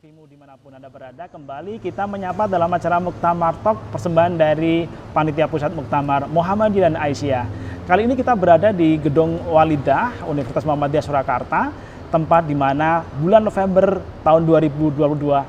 TV-mu dimanapun Anda berada, kembali kita menyapa dalam acara Muktamar Talk, persembahan dari Panitia Pusat Muktamar Muhammadiyah dan Aisyah. Kali ini kita berada di Gedung Walidah, Universitas Muhammadiyah Surakarta, tempat di mana bulan November tahun 2022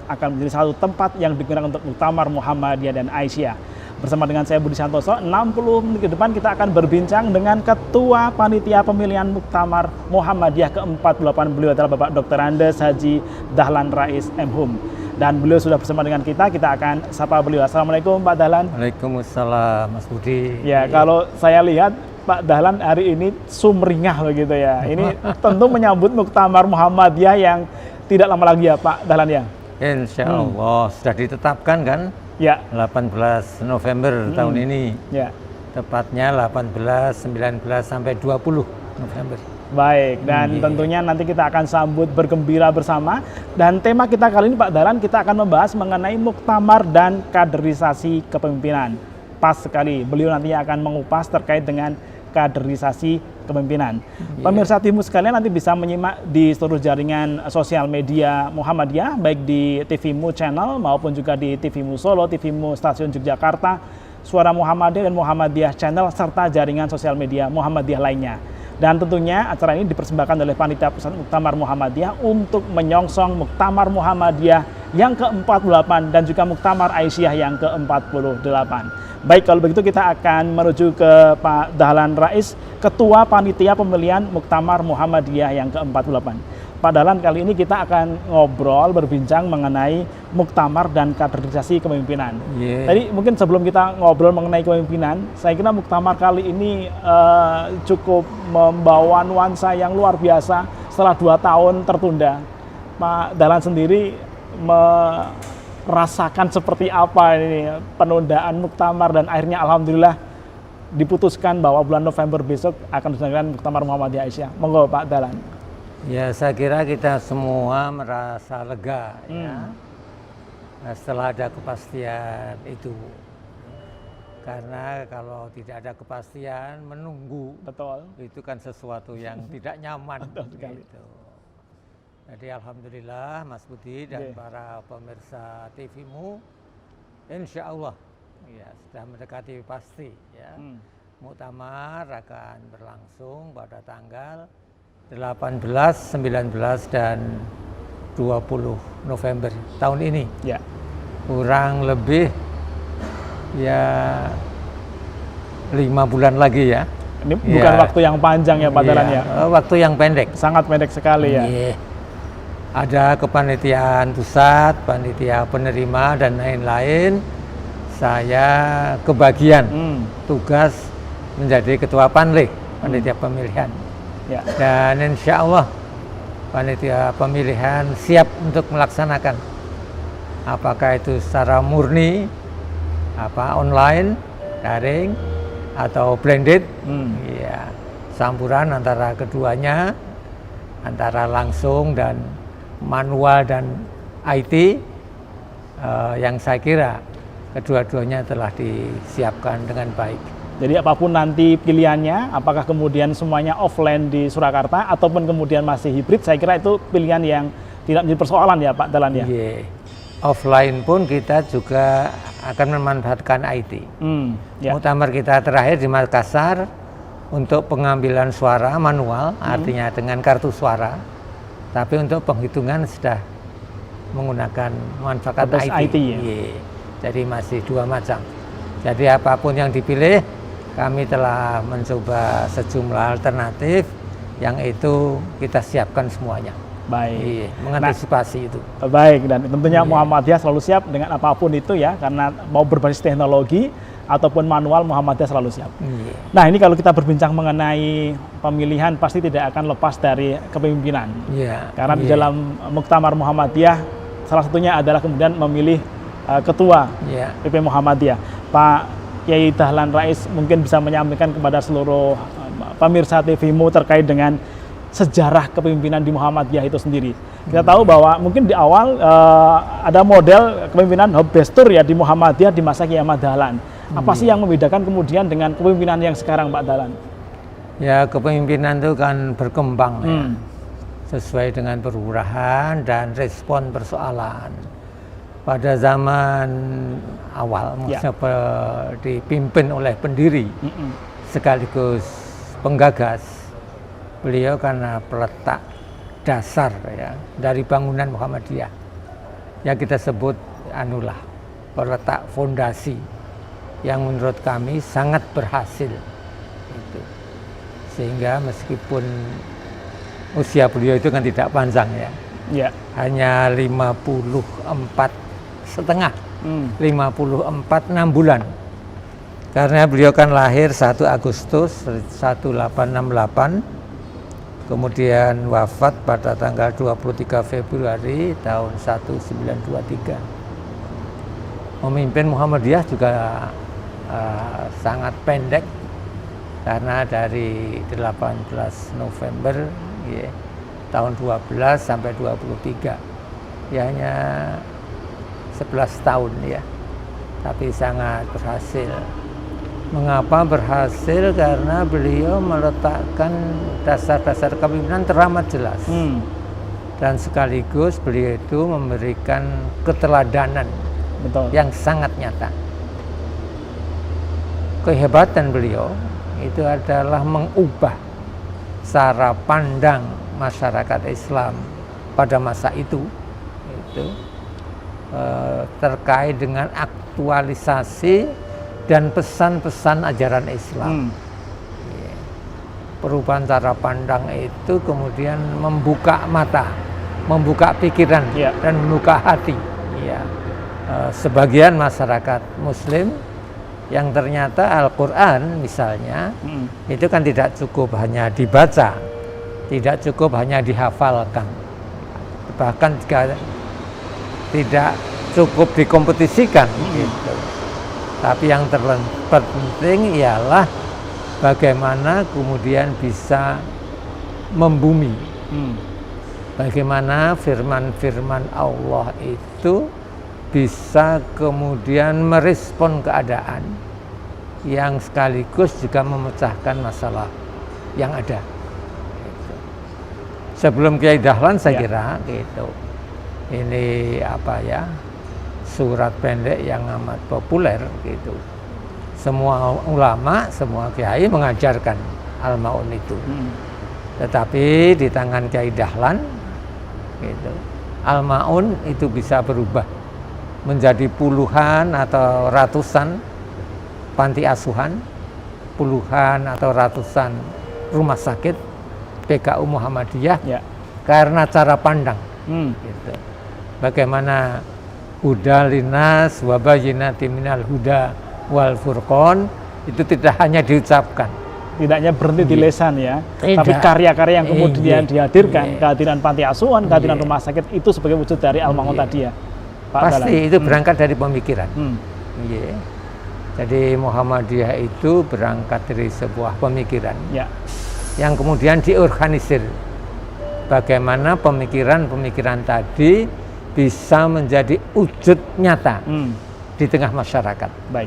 akan menjadi satu tempat yang digunakan untuk Muktamar Muhammadiyah dan Aisyah. Bersama dengan saya Budi Santoso, 60 menit ke depan kita akan berbincang dengan Ketua Panitia Pemilihan Muktamar Muhammadiyah ke-48. Beliau adalah Bapak Dr. Andes Haji Dahlan Rais M.Hum. Dan beliau sudah bersama dengan kita akan sapa beliau. Assalamualaikum Pak Dahlan. Waalaikumsalam Mas Budi. Ya, kalau saya lihat Pak Dahlan hari ini sumringah begitu ya. Ini tentu menyambut Muktamar Muhammadiyah yang tidak lama lagi ya Pak Dahlan ya. Insya Allah sudah ditetapkan kan? Ya. 18 November tahun ini. Ya. Tepatnya 18, 19 sampai 20 November. Baik, dan tentunya nanti kita akan sambut bergembira bersama. Dan tema kita kali ini Pak Dahlan, kita akan membahas mengenai muktamar dan kaderisasi kepemimpinan. Pas sekali, beliau nanti akan mengupas terkait dengan kaderisasi kepemimpinan. Pemirsa TV-mu sekalian nanti bisa menyimak di seluruh jaringan sosial media Muhammadiyah, baik di TV-mu channel maupun juga di TV-mu Solo, TV-mu Stasiun Yogyakarta, Suara Muhammadiyah dan Muhammadiyah channel, serta jaringan sosial media Muhammadiyah lainnya. Dan tentunya acara ini dipersembahkan oleh Panitia Pusat Muktamar Muhammadiyah untuk menyongsong Muktamar Muhammadiyah yang ke-48 dan juga Muktamar Aisyah yang ke-48. Baik, kalau begitu kita akan menuju ke Pak Dahlan Rais, Ketua Panitia Pemilihan Muktamar Muhammadiyah yang ke-48. Pak Dahlan, kali ini kita akan ngobrol, berbincang mengenai muktamar dan kaderisasi kepemimpinan. Tadi mungkin sebelum kita ngobrol mengenai kepemimpinan, saya kira muktamar kali ini cukup membawa nuansa yang luar biasa setelah 2 tahun tertunda. Pak Dahlan sendiri merasakan seperti apa ini penundaan muktamar dan akhirnya alhamdulillah diputuskan bahwa bulan November besok akan diselenggarakan Muktamar Muhammadiyah Aisyah. Monggo Pak Dahlan. Ya, saya kira kita semua merasa lega ya setelah ada kepastian itu. Karena kalau tidak ada kepastian, menunggu itu kan sesuatu yang tidak nyaman. Gitu. Jadi alhamdulillah Mas Budi dan para pemirsa TV-mu, insya Allah ya sudah mendekati pasti ya. Muktamar akan berlangsung pada tanggal 18, 19 dan 20 November tahun ini. Ya. Kurang lebih ya 5 bulan lagi ya. Ini bukan waktu yang panjang ya Pak Dahlan ya. Waktu yang pendek. Sangat pendek sekali ya. Ada kepanitiaan pusat, panitia penerima dan lain-lain. Saya kebagian tugas menjadi ketua panlik, panitia pemilihan. Ya. Dan insya Allah panitia pemilihan siap untuk melaksanakan. Apakah itu secara murni, online, daring, atau blended, ya, campuran antara keduanya, antara langsung dan manual dan IT, yang saya kira kedua-duanya telah disiapkan dengan baik. Jadi apapun nanti pilihannya, apakah kemudian semuanya offline di Surakarta ataupun kemudian masih hibrid, saya kira itu pilihan yang tidak menjadi persoalan ya Pak Dahlan ya. Offline pun kita juga akan memanfaatkan IT. Muktamar kita terakhir di Makassar untuk pengambilan suara manual, artinya dengan kartu suara. Tapi untuk penghitungan sudah menggunakan manfaat IT. Jadi masih 2 macam. Jadi apapun yang dipilih, kami telah mencoba sejumlah alternatif yang itu kita siapkan semuanya. Baik. Mengantisipasi itu. Baik, dan tentunya Muhammadiyah selalu siap dengan apapun itu ya, karena mau berbasis teknologi ataupun manual, Muhammadiyah selalu siap. Nah, ini kalau kita berbincang mengenai pemilihan pasti tidak akan lepas dari kepemimpinan. Karena di dalam Muktamar Muhammadiyah salah satunya adalah kemudian memilih ketua PP Muhammadiyah. Pak Kiai Dahlan Rais mungkin bisa menyampaikan kepada seluruh pemirsa TV-mu terkait dengan sejarah kepemimpinan di Muhammadiyah itu sendiri. Kita tahu bahwa mungkin di awal ada model kepemimpinan Hobestur ya di Muhammadiyah di masa Kiai Ahmad Dahlan. Apa sih yang membedakan kemudian dengan kepemimpinan yang sekarang Pak Dahlan? Ya, kepemimpinan itu kan berkembang ya. sesuai dengan perurahan dan respon persoalan. Pada zaman awal, maksudnya dipimpin oleh pendiri sekaligus penggagas, beliau karena peletak dasar ya dari bangunan Muhammadiyah yang kita sebut anulah peletak fondasi yang menurut kami sangat berhasil itu. Sehingga meskipun usia beliau itu kan tidak panjang ya, hanya 54,5 6 bulan, karena beliau kan lahir 1 Agustus 1868, kemudian wafat pada tanggal 23 Februari tahun 1923. Memimpin Muhammadiyah juga sangat pendek, karena dari 18 November ya, tahun 12 sampai 23 ya hanya 11 tahun ya, tapi sangat berhasil. Mengapa berhasil? Karena beliau meletakkan dasar-dasar kepemimpinan teramat jelas, dan sekaligus beliau itu memberikan keteladanan yang sangat nyata. Kehebatan beliau itu adalah mengubah cara pandang masyarakat Islam pada masa itu terkait dengan aktualisasi dan pesan-pesan ajaran Islam. Perubahan cara pandang itu kemudian membuka mata, membuka pikiran dan membuka hati sebagian masyarakat Muslim, yang ternyata Al-Quran misalnya itu kan tidak cukup hanya dibaca, tidak cukup hanya dihafalkan, bahkan juga tidak cukup dikompetisikan gitu. Tapi yang terpenting ialah bagaimana kemudian bisa membumi, bagaimana firman-firman Allah itu bisa kemudian merespon keadaan yang sekaligus juga memecahkan masalah yang ada. Sebelum Kiai Dahlan saya kira gitu, ini surat pendek yang amat populer gitu. Semua ulama, semua kiai mengajarkan Al-Ma'un itu. Tetapi di tangan Kiai Dahlan gitu, Al-Ma'un itu bisa berubah menjadi puluhan atau ratusan panti asuhan, puluhan atau ratusan rumah sakit PKU Muhammadiyah karena cara pandang. Gitu. Bagaimana huda linas wa bayyinatin minal huda wal furqan itu tidak hanya diucapkan, tidak hanya berhenti di lesan ya, tapi karya-karya yang kemudian dihadirkan, kehadiran panti asuhan, kehadiran rumah sakit itu sebagai wujud dari Al-Ma'un tadi ya, Pak pasti Dalan. Itu berangkat dari pemikiran. Jadi Muhammadiyah itu berangkat dari sebuah pemikiran yang kemudian diorganisir. Bagaimana pemikiran-pemikiran tadi bisa menjadi wujud nyata di tengah masyarakat. Baik.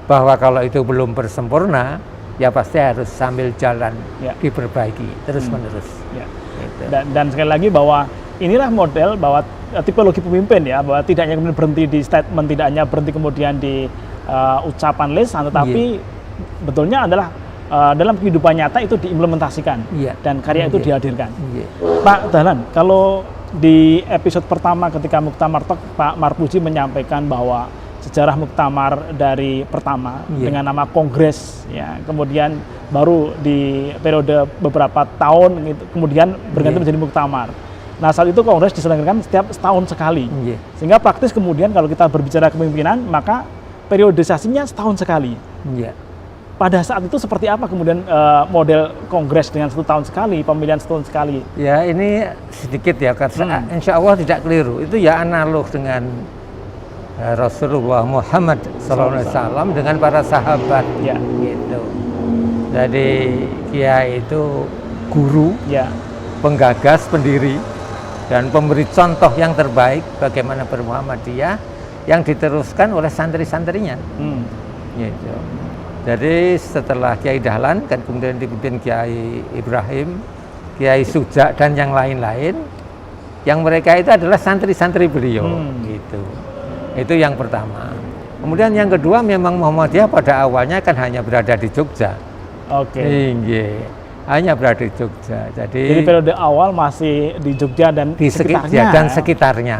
Bahwa kalau itu belum bersempurna, ya pasti harus sambil jalan diperbaiki terus-menerus. Gitu. Dan sekali lagi bahwa inilah model bahwa tipologi pemimpin ya, bahwa tidak hanya kemudian berhenti di statement, tidak hanya berhenti kemudian di ucapan lisan, tetapi betulnya adalah dalam kehidupan nyata itu diimplementasikan dan karya itu dihadirkan. Pak Dahlan, kalau di episode pertama ketika Muktamar Talk, Pak Marpuji menyampaikan bahwa sejarah Muktamar dari pertama dengan nama Kongres ya, kemudian baru di periode beberapa tahun gitu, kemudian berganti menjadi Muktamar. Nah, saat itu Kongres diselenggarakan setiap setahun sekali. Sehingga praktis kemudian kalau kita berbicara kepemimpinan, maka periodisasinya setahun sekali. Pada saat itu seperti apa kemudian model Kongres dengan 1 tahun sekali, pemilihan setahun sekali? Ya, ini sedikit ya, karena insya Allah tidak keliru. Itu ya analog dengan Rasulullah Muhammad SAW dengan para sahabat. Gitu. Jadi Kiai itu guru, penggagas, pendiri, dan pemberi contoh yang terbaik bagaimana bermuhammadiyah yang diteruskan oleh santri-santrinya. Gitu. Jadi setelah Kiai Dahlan kan kemudian dipimpin Kiai Ibrahim, Kiai Sujak dan yang lain-lain, yang mereka itu adalah santri-santri beliau, gitu. Itu yang pertama. Kemudian yang kedua, memang Muhammadiyah pada awalnya kan hanya berada di Jogja. Oke. Hanya berada di Jogja. Jadi periode awal masih di Jogja dan di sekitarnya.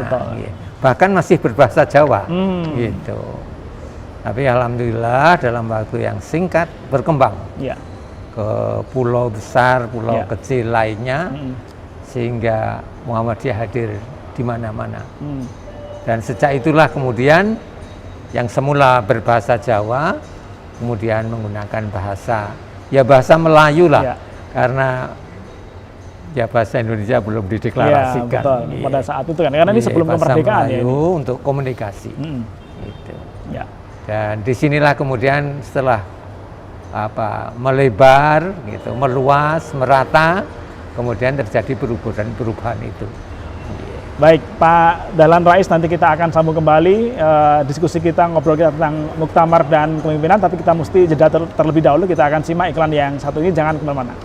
Bahkan masih berbahasa Jawa, gitu. Tapi alhamdulillah dalam waktu yang singkat berkembang ke pulau besar, pulau kecil lainnya, sehingga Muhammadiyah hadir di mana-mana. Dan sejak itulah kemudian yang semula berbahasa Jawa, kemudian menggunakan bahasa Melayu lah, karena bahasa Indonesia belum dideklarasikan. Betul. Pada saat itu kan, karena ini sebelum kemerdekaan Melayu untuk komunikasi. Gitu. Dan disinilah kemudian setelah melebar, gitu, meluas, merata, kemudian terjadi perubahan itu. Baik, Pak Dahlan Rais, nanti kita akan sambung kembali diskusi kita, ngobrol kita tentang muktamar dan kepemimpinan, tapi kita mesti jeda terlebih dahulu. Kita akan simak iklan yang satu ini, jangan kemana-mana.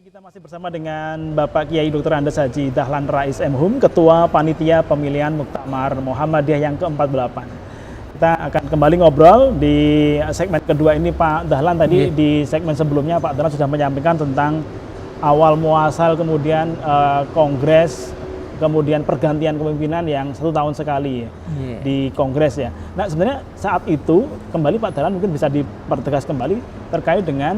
Kita masih bersama dengan Bapak Kiai Dr. Andes Haji Dahlan Rais MHum, Ketua Panitia Pemilihan Muktamar Muhammadiyah yang ke-48. Kita akan kembali ngobrol di segmen kedua ini, Pak Dahlan. Tadi di segmen sebelumnya Pak Dahlan sudah menyampaikan tentang awal muasal, kemudian kongres, kemudian pergantian kepemimpinan yang 1 tahun sekali di kongres ya. Nah, sebenarnya saat itu kembali Pak Dahlan mungkin bisa dipertegas kembali terkait dengan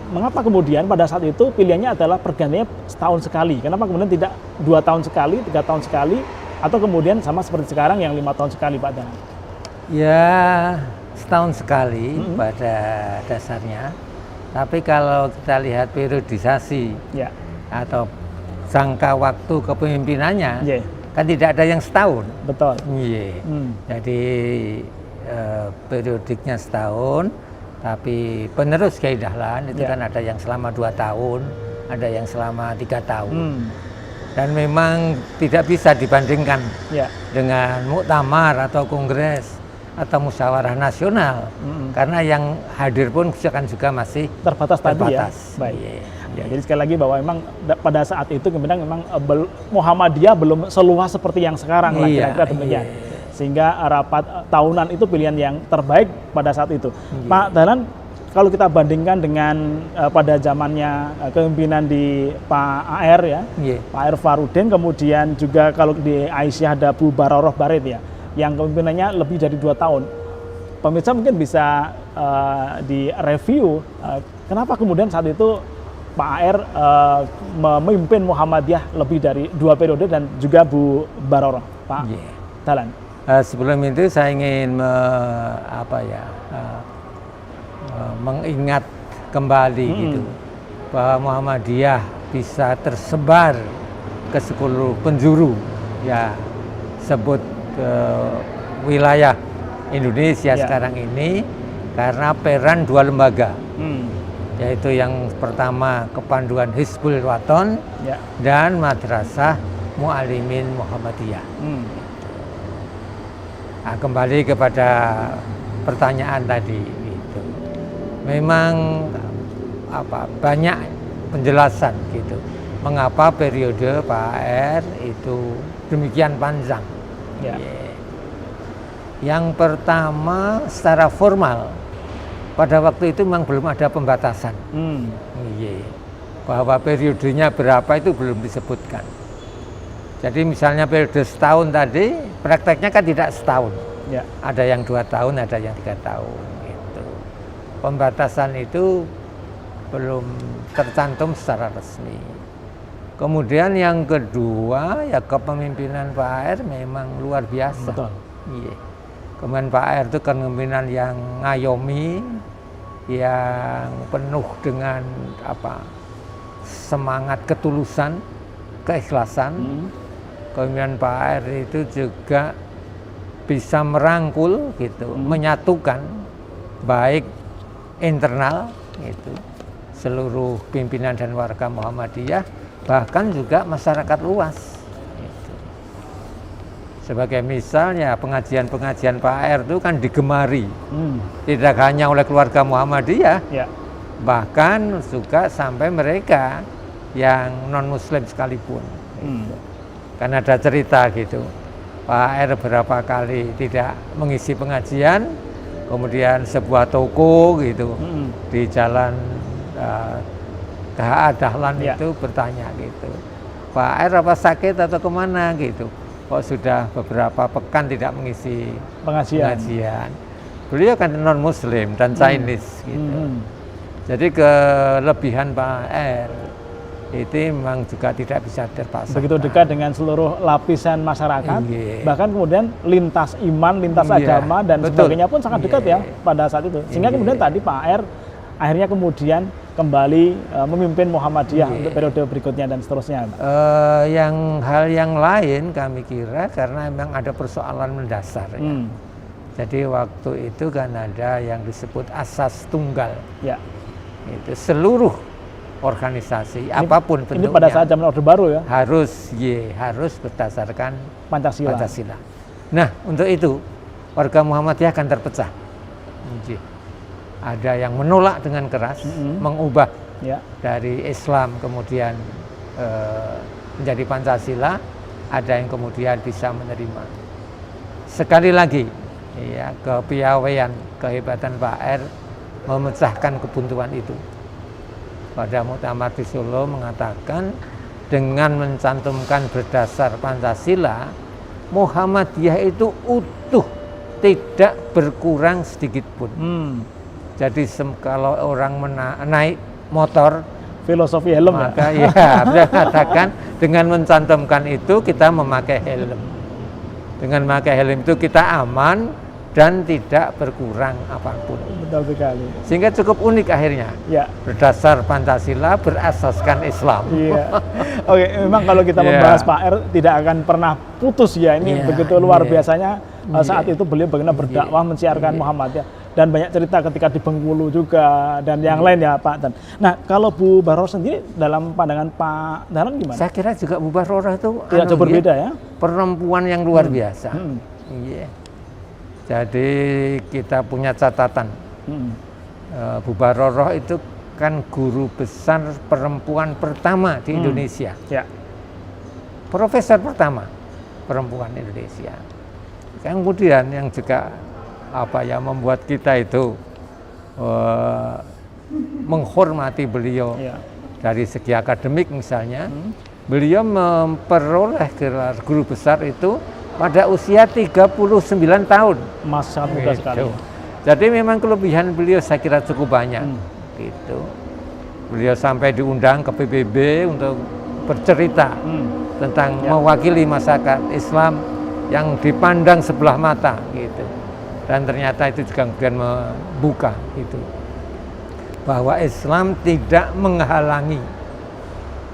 mengapa kemudian pada saat itu pilihannya adalah pergantiannya setahun sekali. Kenapa kemudian tidak 2 tahun sekali, 3 tahun sekali, atau kemudian sama seperti sekarang yang 5 tahun sekali, Pak Dahlan? Ya, setahun sekali pada dasarnya. Tapi kalau kita lihat periodisasi atau jangka waktu kepemimpinannya, kan tidak ada yang setahun. Betul. Jadi periodiknya setahun, tapi penerus Kiai Dahlan itu kan ada yang selama 2 tahun, ada yang selama 3 tahun. Dan memang tidak bisa dibandingkan dengan muktamar atau kongres atau musyawarah nasional, karena yang hadir pun kan juga masih terbatas. Tadi ya. Baik. Ya, jadi sekali lagi bahwa memang pada saat itu kemudian memang Muhammadiyah belum seluas seperti yang sekarang lah, kira-kira demikian. Sehingga rapat tahunan itu pilihan yang terbaik pada saat itu. Pak Dahlan, kalau kita bandingkan dengan pada zamannya kepemimpinan di Pak AR ya, Pak AR Farudin, kemudian juga kalau di Aisyah ada Bu Baroroh Barit ya, yang kepemimpinannya lebih dari 2 tahun. Pemirsa mungkin bisa direview kenapa kemudian saat itu Pak AR memimpin Muhammadiyah lebih dari 2 periode dan juga Bu Baroroh, Pak Dahlan. Sebelum itu saya ingin mengingat kembali gitu bahwa Muhammadiyah bisa tersebar ke seluruh penjuru ya, sebut wilayah Indonesia sekarang ini karena peran 2 lembaga. yaitu yang pertama Kepanduan Hizbul Waton Ya. dan Madrasah Mu'allimin Muhammadiyah. Nah, kembali kepada pertanyaan tadi, gitu. Memang banyak penjelasan gitu. Mengapa periode Pak R itu demikian panjang? Ya. Yang pertama, secara formal pada waktu itu memang belum ada pembatasan. Bahwa periodenya berapa itu belum disebutkan. Jadi misalnya periode setahun tadi, prakteknya kan tidak setahun. Ya. Ada yang 2 tahun, ada yang 3 tahun. Gitu. Pembatasan itu belum tercantum secara resmi. Kemudian yang kedua, ya kepemimpinan Pak R memang luar biasa. Betul. Iya. Kemudian Pak R itu kepemimpinan yang ngayomi, yang penuh dengan semangat ketulusan, keikhlasan. Kemudian Pak R itu juga bisa merangkul gitu, menyatukan baik internal gitu, seluruh pimpinan dan warga Muhammadiyah, bahkan juga masyarakat luas gitu. Sebagai misalnya pengajian-pengajian Pak R itu kan digemari, tidak hanya oleh keluarga Muhammadiyah, bahkan juga sampai mereka yang non muslim sekalipun gitu. Kan ada cerita gitu, Pak R beberapa kali tidak mengisi pengajian, kemudian sebuah toko gitu di jalan KH Dahlan itu bertanya gitu, Pak R apa sakit atau kemana gitu, kok sudah beberapa pekan tidak mengisi pengajian. Beliau kan non muslim dan Chinese gitu. Jadi kelebihan Pak R itu memang juga tidak bisa terpaksa. Begitu dekat dengan seluruh lapisan masyarakat, bahkan kemudian lintas iman, lintas agama dan sebagainya pun sangat dekat ya pada saat itu. Sehingga kemudian tadi Pak R akhirnya kemudian kembali memimpin Muhammadiyah untuk periode berikutnya dan seterusnya. Hal yang lain kami kira karena memang ada persoalan mendasar. Jadi waktu itu kan ada yang disebut asas tunggal. Itu seluruh organisasi apapun bentuknya. Ini pada saat zaman Orde Baru ya? Harus berdasarkan Pancasila. Nah, untuk itu warga Muhammadiyah akan terpecah. Ada yang menolak dengan keras, mengubah dari Islam kemudian menjadi Pancasila, ada yang kemudian bisa menerima. Sekali lagi, ya, kepiawaian, kehebatan Pak R memecahkan kebuntuan itu. Pada muktamar di Solo mengatakan dengan mencantumkan berdasar Pancasila, Muhammadiyah itu utuh, tidak berkurang sedikit pun. Jadi kalau orang naik motor, filosofi helm maka ya bisa katakan dengan mencantumkan itu kita memakai helm. Dengan memakai helm itu kita aman dan tidak berkurang apapun. Betul sekali. Sehingga cukup unik akhirnya. Berdasar Pancasila, berasaskan Islam. Oke, memang kalau kita membahas Pak R tidak akan pernah putus ya. Ini begitu luar biasanya saat itu beliau bagaimana berdakwah mensiarkan Muhammadiyah. Dan banyak cerita ketika di Bengkulu juga dan yang lain ya Pak. Nah, kalau Bu Bahroroh sendiri dalam pandangan Pak Dahlan gimana? Saya kira juga Bu Bahroroh itu tidak jauh berbeda ya. Perempuan yang luar biasa. Jadi kita punya catatan. Bu Bahroroh itu kan guru besar perempuan pertama di Indonesia. Profesor pertama perempuan Indonesia. Kemudian yang juga membuat kita itu menghormati beliau dari segi akademik misalnya. Beliau memperoleh gelar guru besar itu pada usia 39 tahun. Masih sangat muda sekali. Jadi memang kelebihan beliau saya kira cukup banyak. Gitu. Beliau sampai diundang ke PBB untuk bercerita tentang mewakili masyarakat Islam yang dipandang sebelah mata gitu. Dan ternyata itu juga kemudian membuka itu bahwa Islam tidak menghalangi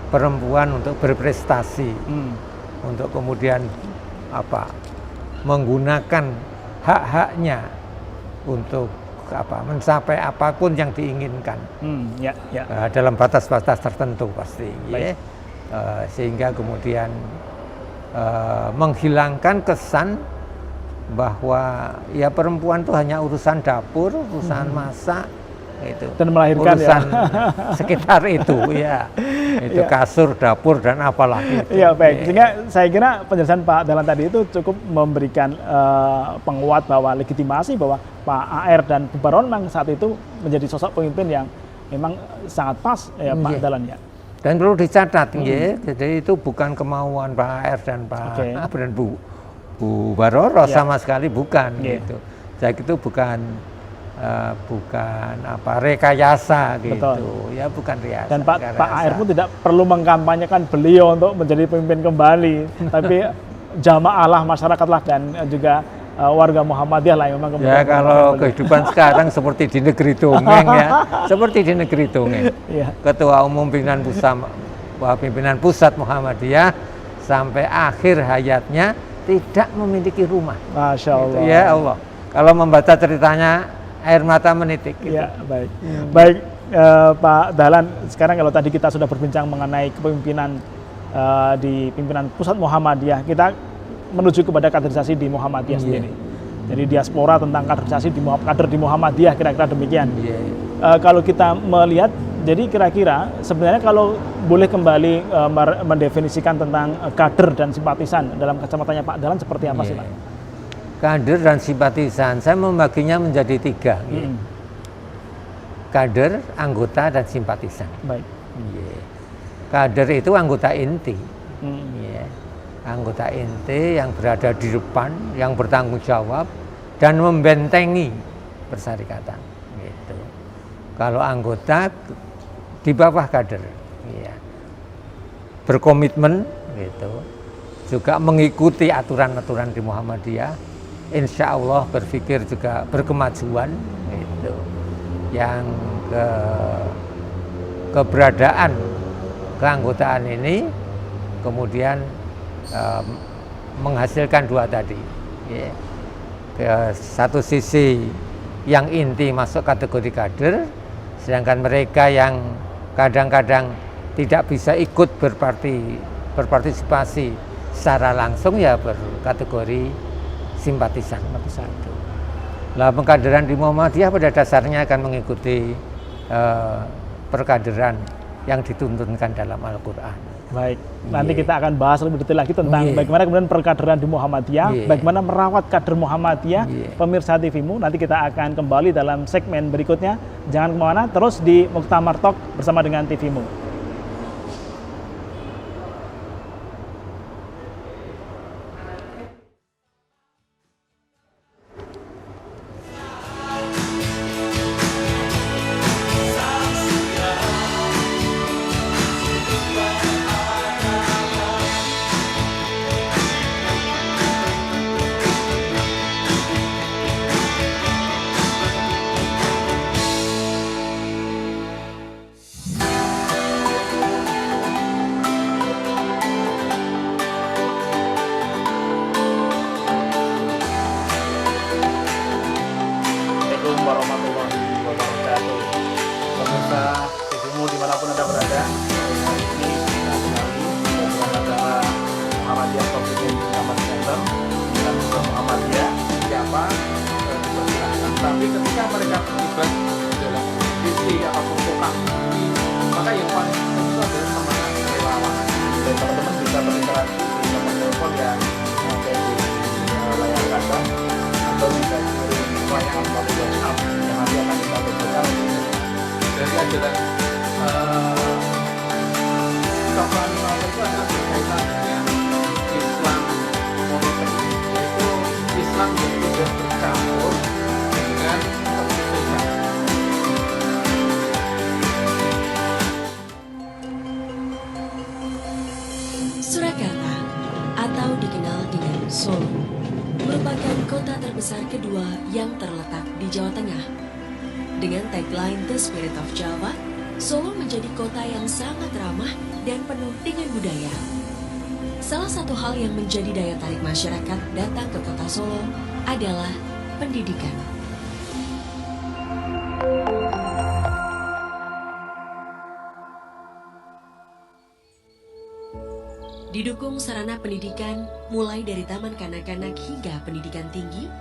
perempuan untuk berprestasi, untuk kemudian menggunakan hak-haknya untuk mencapai apapun yang diinginkan. Dalam batas-batas tertentu pasti. Ya. Sehingga kemudian menghilangkan kesan bahwa ya perempuan itu hanya urusan dapur, urusan masak, itu dan melahirkan urusan sekitar itu ya, itu kasur, dapur dan apalah itu. Iya baik, sehingga saya kira penjelasan Pak Dahlan tadi itu cukup memberikan penguat bahwa legitimasi bahwa Pak AR dan Bu Baron memang saat itu menjadi sosok pemimpin yang memang sangat pas ya Pak Dahlan ya. Dan perlu dicatat ya, jadi itu bukan kemauan Pak AR dan Pak dan Bu Baroro sama sekali bukan gitu. Jadi itu bukan rekayasa gitu. Betul. Ya bukan rekayasa. Dan Pak AR pun tidak perlu mengkampanyekan beliau untuk menjadi pemimpin kembali, tapi jamaah masyarakat lah dan juga warga Muhammadiyah lah yang memang ya kalau kehidupan sekarang seperti di negeri dongeng ya, seperti di negeri dongeng. Ketua Umum Pimpinan Pusat Muhammadiyah sampai akhir hayatnya tidak memiliki rumah. Masya Allah. Gitu, ya Allah. Kalau membaca ceritanya air mata menitik. Gitu. Ya baik. Baik Pak Dahlan. Sekarang kalau tadi kita sudah berbincang mengenai kepemimpinan di pimpinan Pusat Muhammadiyah, kita menuju kepada kaderisasi di Muhammadiyah sendiri. Jadi diaspora tentang kaderisasi kader di Muhammadiyah kira-kira demikian. Kalau kita melihat, jadi kira-kira sebenarnya kalau boleh kembali mendefinisikan tentang kader dan simpatisan dalam kacamatanya Pak Dahlan seperti apa sih Pak? Kader dan simpatisan, saya membaginya menjadi 3. Kader, anggota, dan simpatisan. Baik. Kader itu anggota inti. Anggota inti yang berada di depan, yang bertanggung jawab dan membentengi persyarikatan. Gitu. Kalau anggota di bawah kader, berkomitmen, gitu, juga mengikuti aturan-aturan di Muhammadiyah, insya Allah berpikir juga berkemajuan, gitu. Yang keberadaan keanggotaan ini kemudian menghasilkan 2 tadi. Satu sisi yang inti masuk kategori kader, sedangkan mereka yang kadang-kadang tidak bisa ikut berpartisipasi secara langsung ya berkategori simpatisan. Lah pengkaderan di Muhammadiyah pada dasarnya akan mengikuti perkaderan yang dituntunkan dalam Al-Quran. Baik, nanti kita akan bahas lebih detail lagi tentang bagaimana kemudian perkaderan di Muhammadiyah, bagaimana merawat kader Muhammadiyah, pemirsa TVMU. Nanti kita akan kembali dalam segmen berikutnya. Jangan kemana, terus di Muktamar Talk bersama dengan TVMU. Warahmatullahi wabarakatuh. Pemirsa TVMU dimanapun Anda berada, ini kita kembali program acara Muhammadiyah Community Muhammad Center dan Muhammadiyah siapa dipersilakan. Tapi ketika mereka terlibat dalam visi ataupun program ini, maka yang paling penting itu adalah semangat kerelawanan. Dan teman-teman bisa berinteraksi di nomor telepon yang ada di layar kaca atau bisa kirim pertanyaan melalui WhatsApp yang nanti akan kita bacakan. Jadi adalah ucapan itu adalah berkaitan dengan Islam monoteis, yaitu Islam yang tidak bercampur dengan kemusyrikan. Surakarta atau dikenal dengan Solo merupakan kota terbesar kedua yang terletak di Jawa Tengah. Dengan tagline The Spirit of Java, Solo menjadi kota yang sangat ramah dan penuh dengan budaya. Salah satu hal yang menjadi daya tarik masyarakat datang ke kota Solo adalah pendidikan. Didukung sarana pendidikan mulai dari taman kanak-kanak hingga pendidikan tinggi,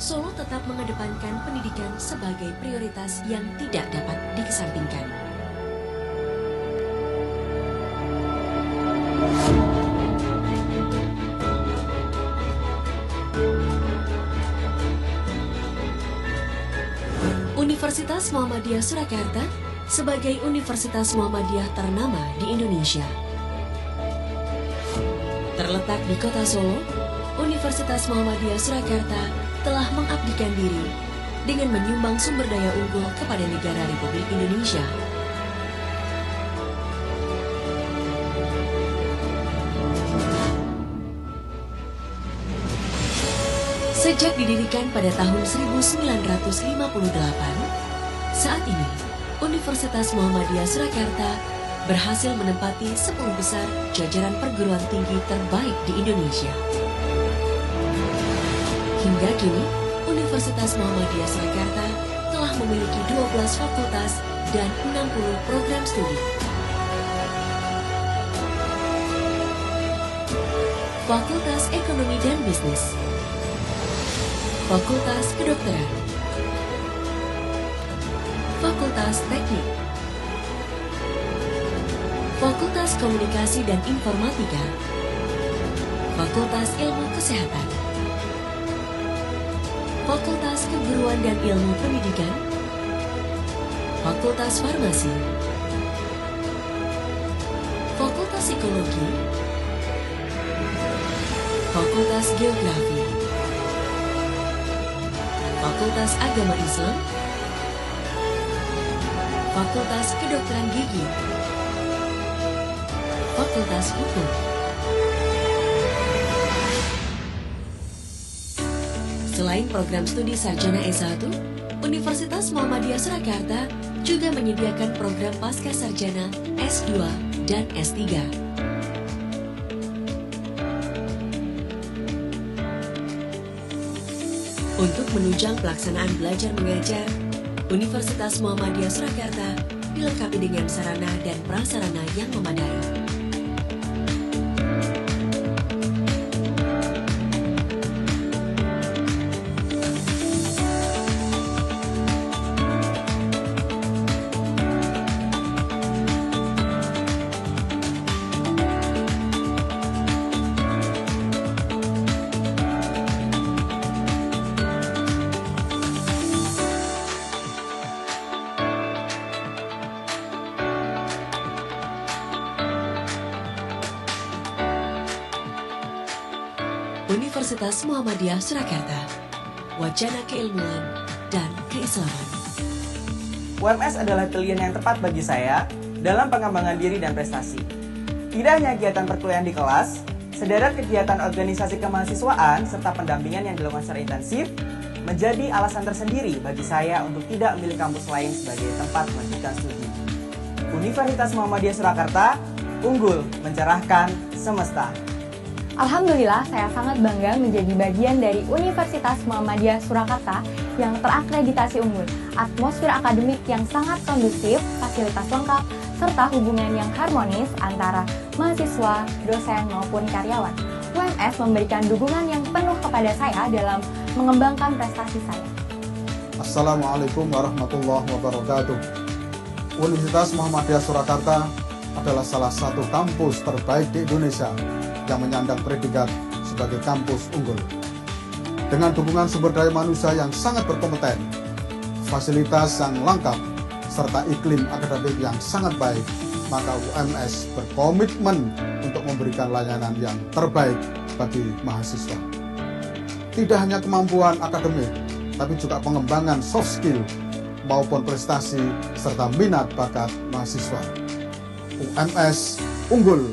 Solo tetap mengedepankan pendidikan sebagai prioritas yang tidak dapat dikesampingkan. Universitas Muhammadiyah Surakarta sebagai universitas Muhammadiyah ternama di Indonesia. Terletak di kota Solo, Universitas Muhammadiyah Surakarta telah mengabdikan diri dengan menyumbang sumber daya unggul kepada negara Republik Indonesia. Sejak didirikan pada tahun 1958, saat ini Universitas Muhammadiyah Surakarta berhasil menempati 10 besar jajaran perguruan tinggi terbaik di Indonesia. Hingga kini, Universitas Muhammadiyah Surakarta telah memiliki 12 fakultas dan 60 program studi. Fakultas Ekonomi dan Bisnis, Fakultas Kedokteran, Fakultas Teknik, Fakultas Komunikasi dan Informatika, Fakultas Ilmu Kesehatan, Fakultas Keguruan dan Ilmu Pendidikan, Fakultas Farmasi, Fakultas Psikologi, Fakultas Geografi, Fakultas Agama Islam, Fakultas Kedokteran Gigi, Fakultas Hukum. Selain program studi sarjana S1, Universitas Muhammadiyah Surakarta juga menyediakan program pasca sarjana S2 dan S3. Untuk menunjang pelaksanaan belajar mengajar, Universitas Muhammadiyah Surakarta dilengkapi dengan sarana dan prasarana yang memadai. Universitas Muhammadiyah Surakarta, wacana keilmuan dan keislaman. UMS adalah pilihan yang tepat bagi saya dalam pengembangan diri dan prestasi. Tidak hanya kegiatan perkuliahan di kelas, sederet kegiatan organisasi kemahasiswaan serta pendampingan yang dilakukan secara intensif menjadi alasan tersendiri bagi saya untuk tidak memilih kampus lain sebagai tempat melanjutkan studi. Universitas Muhammadiyah Surakarta, unggul mencerahkan semesta. Alhamdulillah, saya sangat bangga menjadi bagian dari Universitas Muhammadiyah Surakarta yang terakreditasi unggul, atmosfer akademik yang sangat kondusif, fasilitas lengkap, serta hubungan yang harmonis antara mahasiswa, dosen, maupun karyawan. UMS memberikan dukungan yang penuh kepada saya dalam mengembangkan prestasi saya. Assalamualaikum warahmatullahi wabarakatuh. Universitas Muhammadiyah Surakarta adalah salah satu kampus terbaik di Indonesia yang menyandang predikat sebagai kampus unggul. Dengan dukungan sumber daya manusia yang sangat berkompeten, fasilitas yang lengkap, serta iklim akademik yang sangat baik, maka UMS berkomitmen untuk memberikan layanan yang terbaik bagi mahasiswa. Tidak hanya kemampuan akademik, tapi juga pengembangan soft skill maupun prestasi serta minat bakat mahasiswa. UMS unggul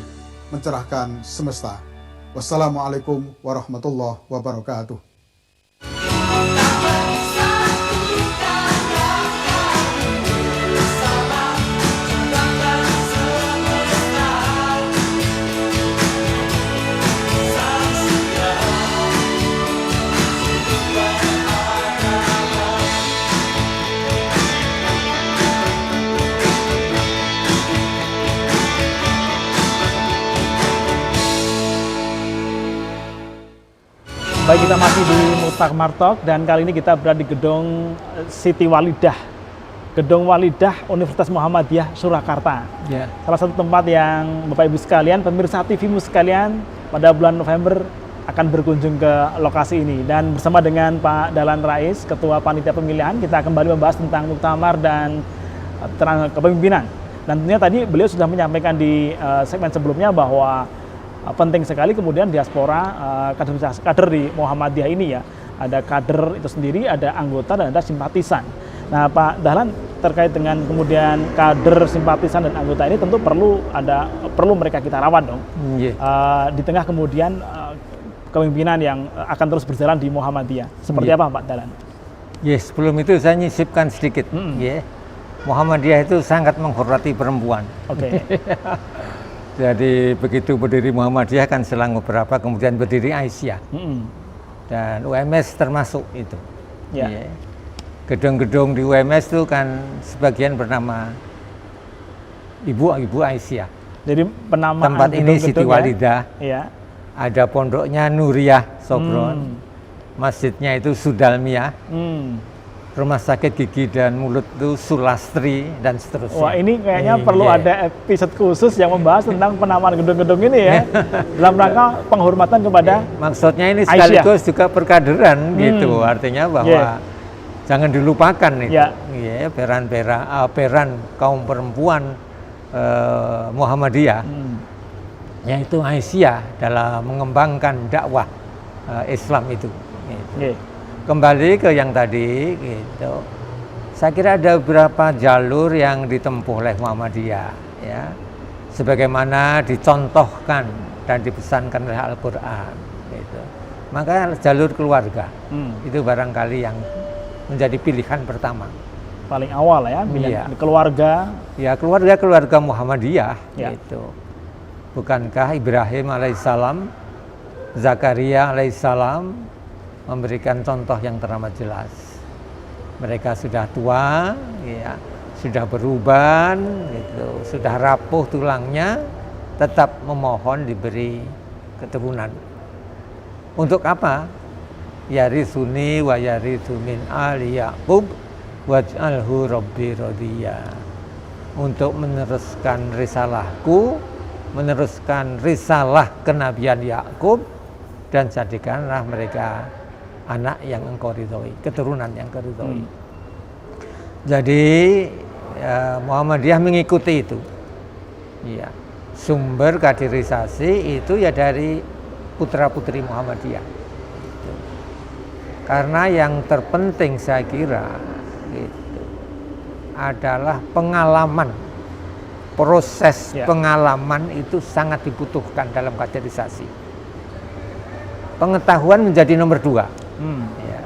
mencerahkan semesta. Wassalamualaikum warahmatullahi wabarakatuh. Baik, kita masih di Muktamar Talk dan kali ini kita berada di gedung Siti Walidah. Gedung Walidah Universitas Muhammadiyah Surakarta. Ya. Salah satu tempat yang Bapak Ibu sekalian, pemirsa TV-mu sekalian pada bulan November akan berkunjung ke lokasi ini. Dan bersama dengan Pak Dahlan Rais, Ketua Panitia Pemilihan, kita kembali membahas tentang muktamar dan kepemimpinan. Dan tentunya tadi beliau sudah menyampaikan di segmen sebelumnya bahwa penting sekali kemudian diaspora kader di Muhammadiyah ini ya. Ada kader itu sendiri, ada anggota dan ada simpatisan. Nah, Pak Dahlan, terkait dengan kemudian kader, simpatisan dan anggota ini tentu perlu mereka kita rawat dong. Di tengah kemudian kepemimpinan yang akan terus berjalan di Muhammadiyah. Seperti apa Pak Dahlan? Sebelum itu saya nyisipkan sedikit. Muhammadiyah itu sangat menghormati perempuan. Oke. Jadi begitu berdiri Muhammadiyah kan selang beberapa kemudian berdiri Aisyah. Dan UMS termasuk itu. Gedung-gedung di UMS itu kan sebagian bernama Ibu Aisyah. Jadi penamaan tempat ini Siti Walidah. Ya. Ada pondoknya Nuriyah Sobron. Masjidnya itu Sudalmiah. Rumah sakit gigi dan mulut itu Sulastri dan seterusnya. Wah, ini kayaknya perlu ada episode khusus yang membahas tentang penamaan gedung-gedung ini ya. Dalam rangka penghormatan kepada maksudnya ini sekaligus juga perkaderan gitu. Artinya bahwa jangan dilupakan itu. Peran kaum perempuan Muhammadiyah, yaitu Aisyah dalam mengembangkan dakwah Islam itu. Gitu. Kembali ke yang tadi, gitu. Saya kira ada beberapa jalur yang ditempuh oleh Muhammadiyah, ya, sebagaimana dicontohkan dan dipesankan oleh Al-Quran. Gitu. Maka jalur keluarga itu barangkali yang menjadi pilihan pertama. Paling awal ya, keluarga. Ya, keluarga Muhammadiyah. Gitu. Bukankah Ibrahim alaihissalam, Zakaria alaihissalam memberikan contoh yang teramat jelas. Mereka sudah tua, ya, sudah beruban, gitu, sudah rapuh tulangnya, tetap memohon diberi keturunan. Untuk apa? Yarisuni wa yarithu min ali Yaqub waj'alhu rabbi radiyya. Untuk meneruskan risalahku, meneruskan risalah kenabian Yakub, dan jadikanlah mereka anak yang engkau ridhoi, keturunan yang engkau ridhoi. Jadi Muhammadiyah mengikuti itu. Ya, sumber kaderisasi itu ya dari putra-putri Muhammadiyah. Gitu. Karena yang terpenting saya kira gitu, adalah pengalaman. Proses pengalaman itu sangat dibutuhkan dalam kaderisasi. Pengetahuan menjadi nomor 2. Ya.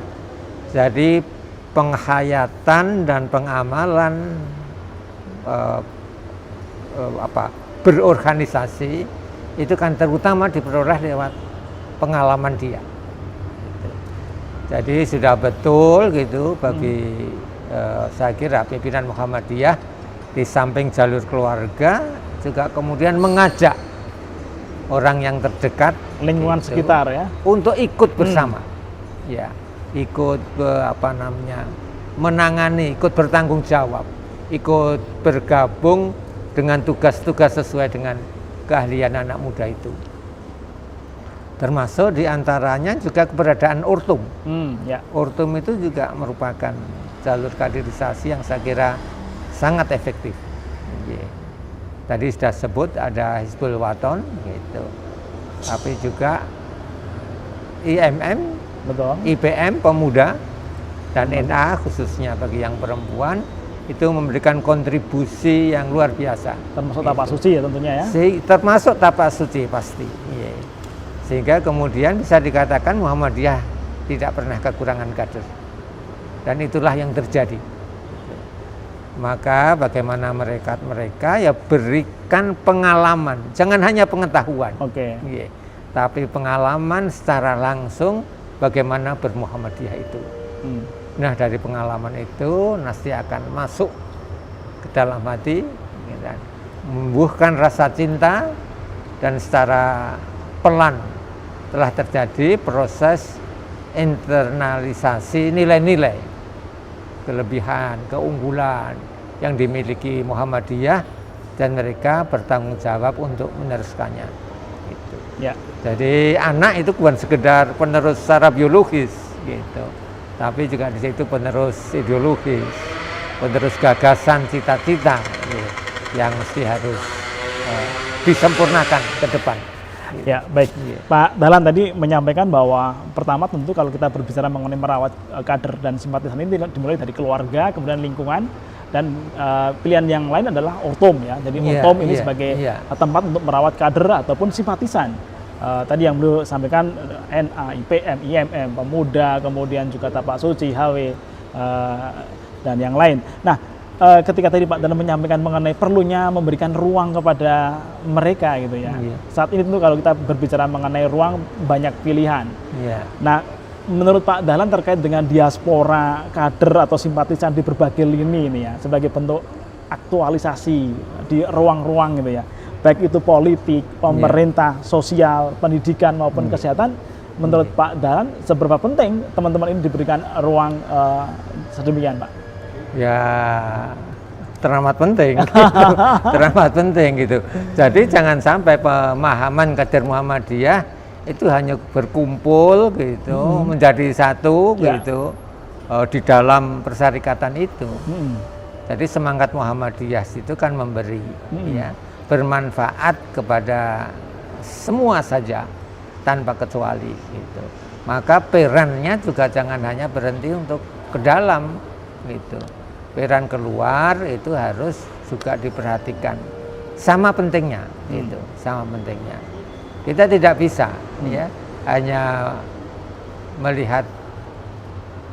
Jadi penghayatan dan pengamalan berorganisasi itu kan terutama diperoleh lewat pengalaman dia. Jadi sudah betul gitu bagi saya kira pimpinan Muhammadiyah di samping jalur keluarga juga kemudian mengajak orang yang terdekat, lingkungan sekitar ya, untuk ikut bersama. Ya, ikut menangani, ikut bertanggung jawab, ikut bergabung dengan tugas-tugas sesuai dengan keahlian anak muda itu. Termasuk diantaranya juga keberadaan Urtum. Urtum itu juga merupakan jalur kaderisasi yang saya kira sangat efektif. Tadi sudah sebut ada Hizbul Waton, gitu. Tapi juga IMM, IPM Pemuda, dan NA khususnya bagi yang perempuan itu memberikan kontribusi yang luar biasa. Termasuk tapak suci ya tentunya ya. Termasuk tapak suci pasti. Sehingga kemudian bisa dikatakan Muhammadiyah tidak pernah kekurangan kader. Dan itulah yang terjadi. Maka bagaimana mereka ya berikan pengalaman, jangan hanya pengetahuan. Tapi pengalaman secara langsung bagaimana bermuhammadiyah itu. Nah, dari pengalaman itu nanti akan masuk ke dalam hati, dan membuahkan rasa cinta, dan secara pelan telah terjadi proses internalisasi nilai-nilai, kelebihan, keunggulan yang dimiliki Muhammadiyah dan mereka bertanggung jawab untuk meneruskannya. Gitu. Ya. Jadi anak itu bukan sekedar penerus secara biologis, gitu, tapi juga di situ penerus ideologis, penerus gagasan, cita-cita, gitu, yang mesti harus disempurnakan ke depan. Ya, baik. Pak Dahlan tadi menyampaikan bahwa pertama tentu kalau kita berbicara mengenai merawat kader dan simpatisan ini dimulai dari keluarga, kemudian lingkungan, dan pilihan yang lain adalah Ortom ya. Jadi Ortom ini sebagai tempat untuk merawat kader ataupun simpatisan. Tadi yang beliau sampaikan NA, IPM, IMM, Pemuda, kemudian juga Tapak Suci, HW, dan yang lain. Nah, ketika tadi Pak Dahlan menyampaikan mengenai perlunya memberikan ruang kepada mereka gitu ya. Saat ini tentu kalau kita berbicara mengenai ruang banyak pilihan. Nah, menurut Pak Dahlan terkait dengan diaspora kader atau simpatisan di berbagai lini ini ya, sebagai bentuk aktualisasi di ruang-ruang gitu ya, baik itu politik, pemerintah, sosial, pendidikan maupun kesehatan, menurut Pak Dahlan seberapa penting teman-teman ini diberikan ruang sedemikian, Pak? Ya, teramat penting, gitu. Teramat penting gitu. Jadi jangan sampai pemahaman kader Muhammadiyah itu hanya berkumpul gitu, menjadi satu gitu di dalam persyarikatan itu. Jadi semangat Muhammadiyah itu kan memberi, ya, bermanfaat kepada semua saja tanpa kecuali gitu. Maka perannya juga jangan hanya berhenti untuk ke dalam gitu. Peran keluar itu harus juga diperhatikan, sama pentingnya gitu, sama pentingnya. Kita tidak bisa ya hanya melihat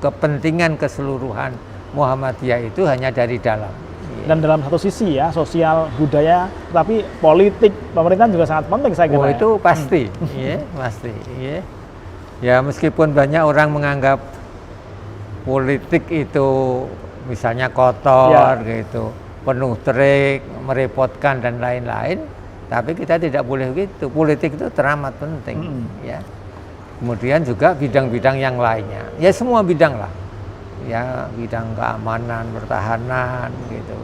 kepentingan keseluruhan Muhammadiyah itu hanya dari dalam. Dan dalam satu sisi ya, sosial, budaya, tapi politik, pemerintahan juga sangat penting saya kira. Oh, itu pasti, ya, pasti. Ya. Ya, meskipun banyak orang menganggap politik itu misalnya kotor gitu, penuh trik, merepotkan dan lain-lain, tapi kita tidak boleh gitu. Politik itu teramat penting, ya. Kemudian juga bidang-bidang yang lainnya, ya semua bidang lah, ya bidang keamanan, pertahanan gitu.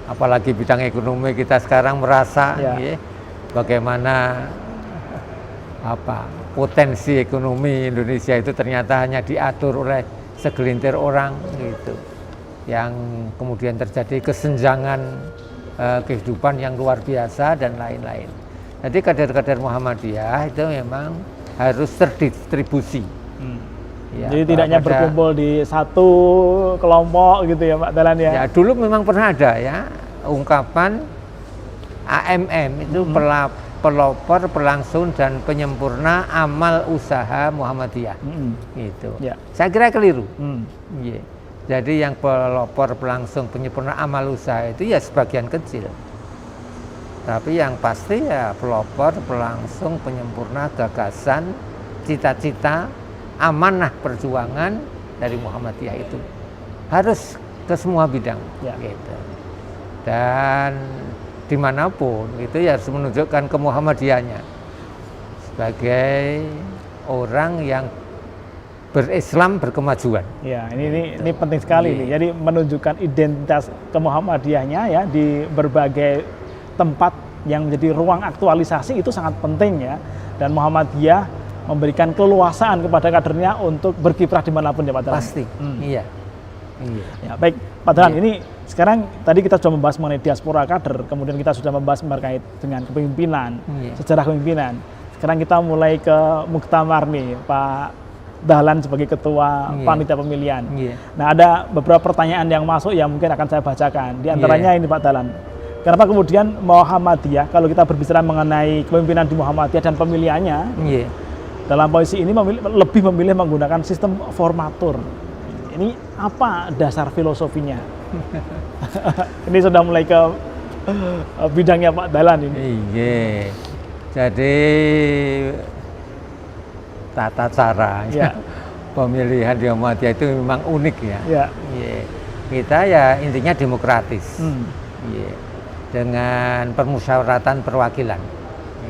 Apalagi bidang ekonomi kita sekarang merasa, ya, bagaimana potensi ekonomi Indonesia itu ternyata hanya diatur oleh segelintir orang gitu, yang kemudian terjadi kesenjangan kehidupan yang luar biasa dan lain-lain. Jadi kader-kader Muhammadiyah itu memang harus terdistribusi. Ya, jadi tidak hanya berkumpul di satu kelompok gitu ya Pak Dahlan ya. Ya dulu memang pernah ada ya ungkapan AMM itu pelopor, pelangsung dan penyempurna amal usaha Muhammadiyah. Gitu. Saya kira keliru. Jadi yang pelopor, pelangsung, penyempurna amal usaha itu ya sebagian kecil. Tapi yang pasti ya pelopor, pelangsung, penyempurna gagasan, cita-cita, amanah perjuangan dari Muhammadiyah itu harus ke semua bidang. Gitu. Dan dimanapun itu ya harus menunjukkan ke Muhammadiyahnya sebagai orang yang berislam berkemajuan. Ya, ini penting sekali nih. Jadi menunjukkan identitas kemuhammadiyahnya ya di berbagai tempat yang menjadi ruang aktualisasi itu sangat penting ya. Dan Muhammadiyah memberikan keleluasaan kepada kadernya untuk berkiprah dimanapun ya Pak Dahlan. Pasti. Iya. Ya, baik Pak Dahlan, ini sekarang tadi kita sudah membahas mengenai diaspora kader, kemudian kita sudah membahas terkait dengan kepemimpinan, sejarah kepemimpinan. Sekarang kita mulai ke muktamar nih, Pak Dahlan sebagai ketua panitia pemilihan. Nah, ada beberapa pertanyaan yang masuk yang mungkin akan saya bacakan. Di antaranya ini Pak Dahlan, kenapa kemudian Muhammadiyah, kalau kita berbicara mengenai kepemimpinan di Muhammadiyah dan pemilihannya, dalam posisi ini lebih memilih menggunakan sistem formatur. Ini apa dasar filosofinya? Ini sudah mulai ke bidangnya Pak Dahlan ini. Iya. Jadi tata cara pemilihan di Muhammadiyah itu memang unik ya. Kita ya intinya demokratis. Dengan permusyawaratan perwakilan.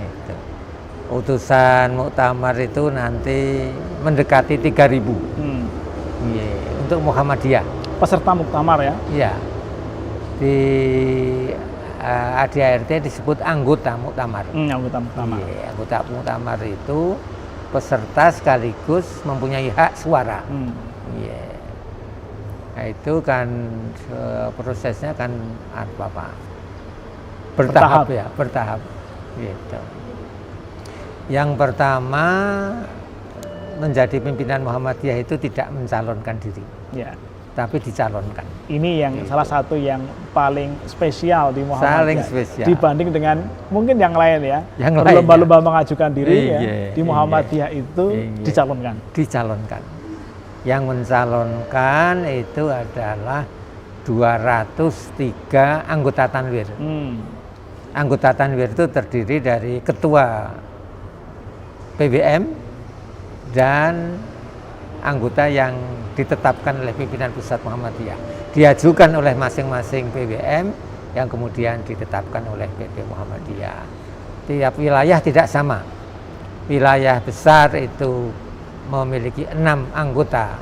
Gitu. utusan muktamar itu nanti mendekati 3.000. Untuk Muhammadiyah. Peserta muktamar ya? Iya. Di ADART disebut anggota muktamar. Anggota muktamar. Anggota muktamar itu peserta sekaligus mempunyai hak suara. Nah, itu kan prosesnya kan bertahap ya, bertahap. Gitu. Yang pertama, menjadi pimpinan Muhammadiyah itu tidak mencalonkan diri, tapi dicalonkan. Ini yang salah satu yang paling spesial di Muhammadiyah. Saling spesial. Dibanding dengan mungkin yang lain ya. Yang berlomba-lomba mengajukan diri di Muhammadiyah itu dicalonkan. Dicalonkan. Yang mencalonkan itu adalah 203 anggota tanwir. Anggota tanwir itu terdiri dari ketua PBM dan anggota yang ditetapkan oleh pimpinan pusat Muhammadiyah, diajukan oleh masing-masing PBM yang kemudian ditetapkan oleh PP Muhammadiyah. Tiap wilayah tidak sama. Wilayah besar itu memiliki 6 anggota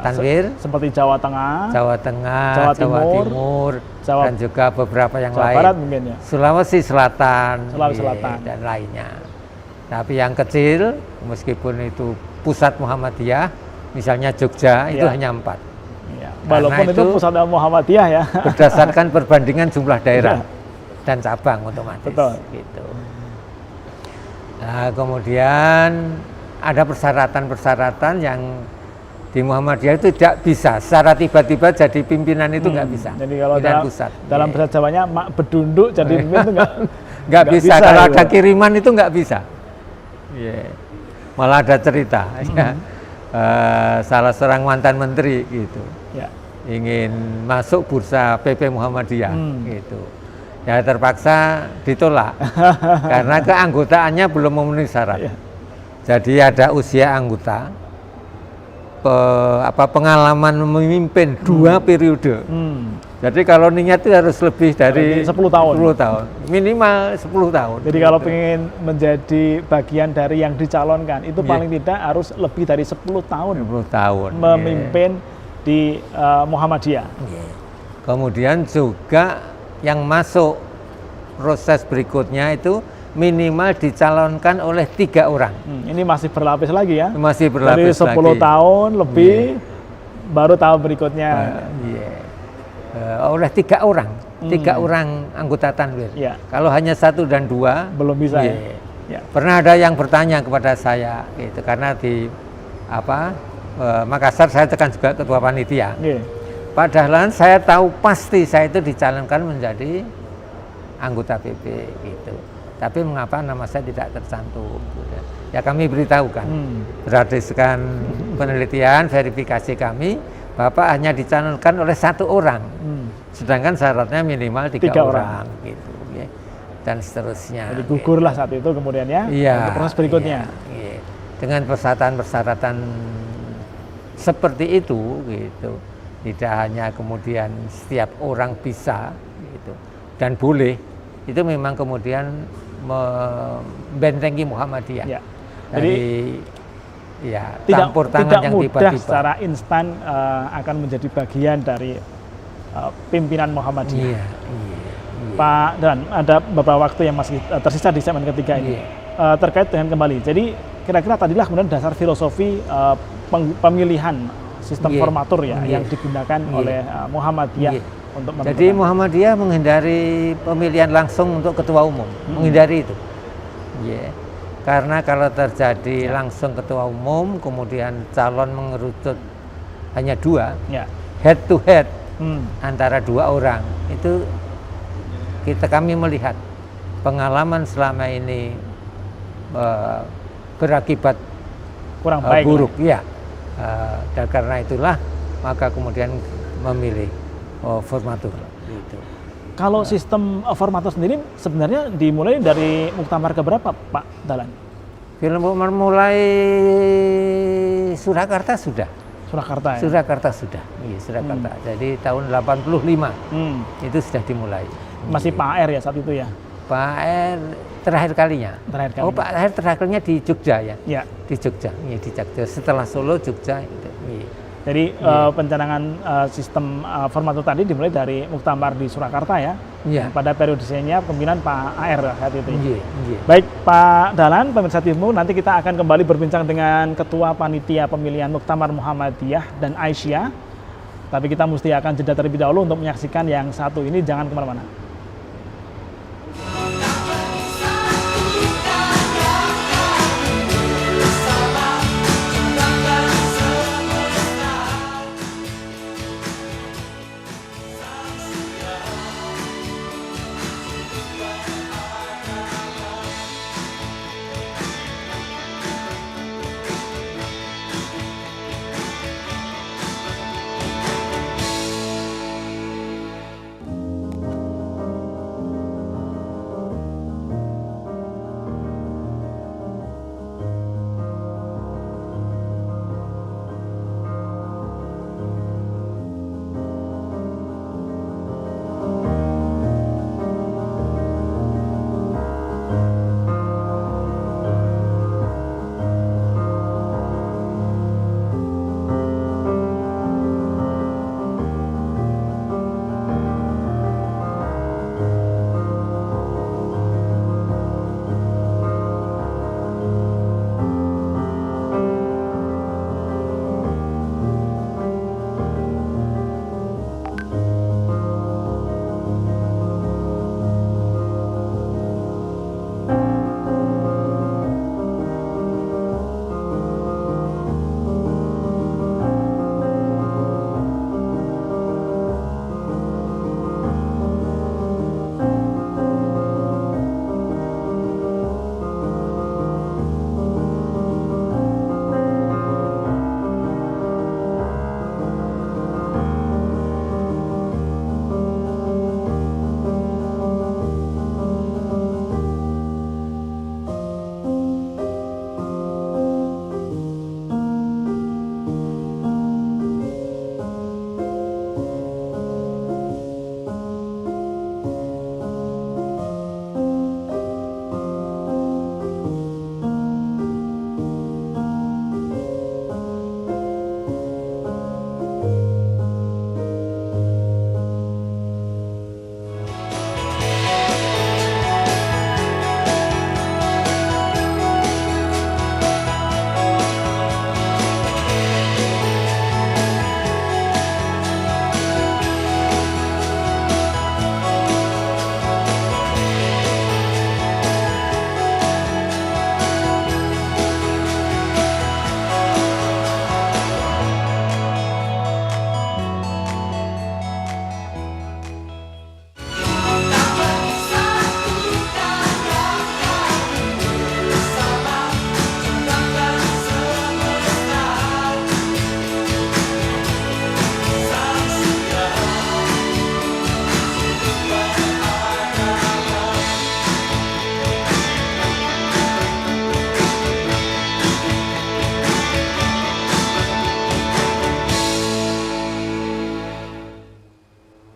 tanwir, seperti Jawa Tengah, Jawa Timur, dan juga beberapa yang Jawa lain. Barat mungkin ya. Sulawesi Selatan, Selatan dan lainnya. Tapi yang kecil, meskipun itu pusat Muhammadiyah, misalnya Jogja, itu hanya 4. Walaupun itu pusat Muhammadiyah ya. Berdasarkan perbandingan jumlah daerah dan cabang otomatis. Betul. Gitu. Nah, kemudian ada persyaratan-persyaratan yang di Muhammadiyah itu tidak bisa secara tiba-tiba jadi pimpinan, itu nggak bisa. Jadi kalau dalam bahasa Jawanya mak bedunduk jadi pimpinan itu nggak bisa. Kalau ada kiriman itu nggak bisa. Malah ada cerita salah seorang mantan menteri gitu ingin masuk bursa PP Muhammadiyah gitu. Ya terpaksa ditolak karena keanggotaannya belum memenuhi syarat. Jadi ada usia anggota, pengalaman memimpin 2 periode. Jadi kalau niat itu harus lebih dari 10 tahun. 10 tahun. Minimal 10 tahun. Jadi kalau ingin menjadi bagian dari yang dicalonkan, itu paling tidak harus lebih dari 10 tahun. 10 tahun. Memimpin di Muhammadiyah. Kemudian juga yang masuk proses berikutnya itu minimal dicalonkan oleh 3 orang. Ini masih berlapis lagi ya? Masih berlapis lagi. Dari 10 tahun lebih, baru tahun berikutnya. Oleh 3 orang, 3 orang anggota tanwir. Kalau hanya 1 dan 2 belum bisa. Pernah ada yang bertanya kepada saya, gitu, karena di Makassar saya tekan juga ketua panitia. Padahal saya tahu pasti saya itu dicalonkan menjadi anggota PP gitu. Tapi mengapa nama saya tidak tercantum? Ya kami beritahukan, berdasarkan penelitian, verifikasi kami, Bapak hanya dicalonkan oleh 1 orang, sedangkan syaratnya minimal 3 orang, gitu, ya. Dan seterusnya. Jadi gugurlah saat itu kemudian ya, untuk proses berikutnya. Dengan persyaratan-persyaratan seperti itu, gitu, tidak hanya kemudian setiap orang bisa, gitu, dan boleh, itu memang kemudian membentengi Muhammadiyah. Jadi campur tangan yang tiba-tiba secara instan akan menjadi bagian dari pimpinan Muhammadiyah. Pak, dan ada beberapa waktu yang masih tersisa di segmen ketiga ini terkait dengan kembali. Jadi kira-kira tadilah kemudian dasar filosofi pemilihan sistem formatur yang digunakan oleh Muhammadiyah untuk menentukan. Jadi Muhammadiyah menghindari pemilihan langsung untuk ketua umum, menghindari itu. Karena kalau terjadi langsung ketua umum, kemudian calon mengerucut hanya 2, head to head antara 2 orang, itu kami melihat pengalaman selama ini berakibat kurang baik, buruk, dan karena itulah maka kemudian memilih formatur. Gitu. Kalau sistem formatur sendiri sebenarnya dimulai dari muktamar keberapa, Pak Dahlan? Mulai Surakarta sudah. Surakarta ya? Surakarta sudah. Iya, Surakarta. Jadi tahun 85 itu sudah dimulai. Masih Pak AR ya saat itu ya? Pak AR terakhir kalinya. Terakhir Oh, Pak AR terakhir kalinya di Jogja ya? Ya. Di Jogja, iya, di Jogja. Setelah Solo, Jogja. Iya. Jadi pencanangan sistem format itu tadi dimulai dari muktamar di Surakarta ya. Iya. Pada periodenya kepemimpinan Pak AR saat itu. Iya, iya. Baik Pak Dahlan, pemirsa TV, nanti kita akan kembali berbincang dengan Ketua Panitia Pemilihan Muktamar Muhammadiyah dan Aisyah. Tapi kita mesti akan jeda terlebih dahulu untuk menyaksikan yang satu ini, jangan kemana-mana.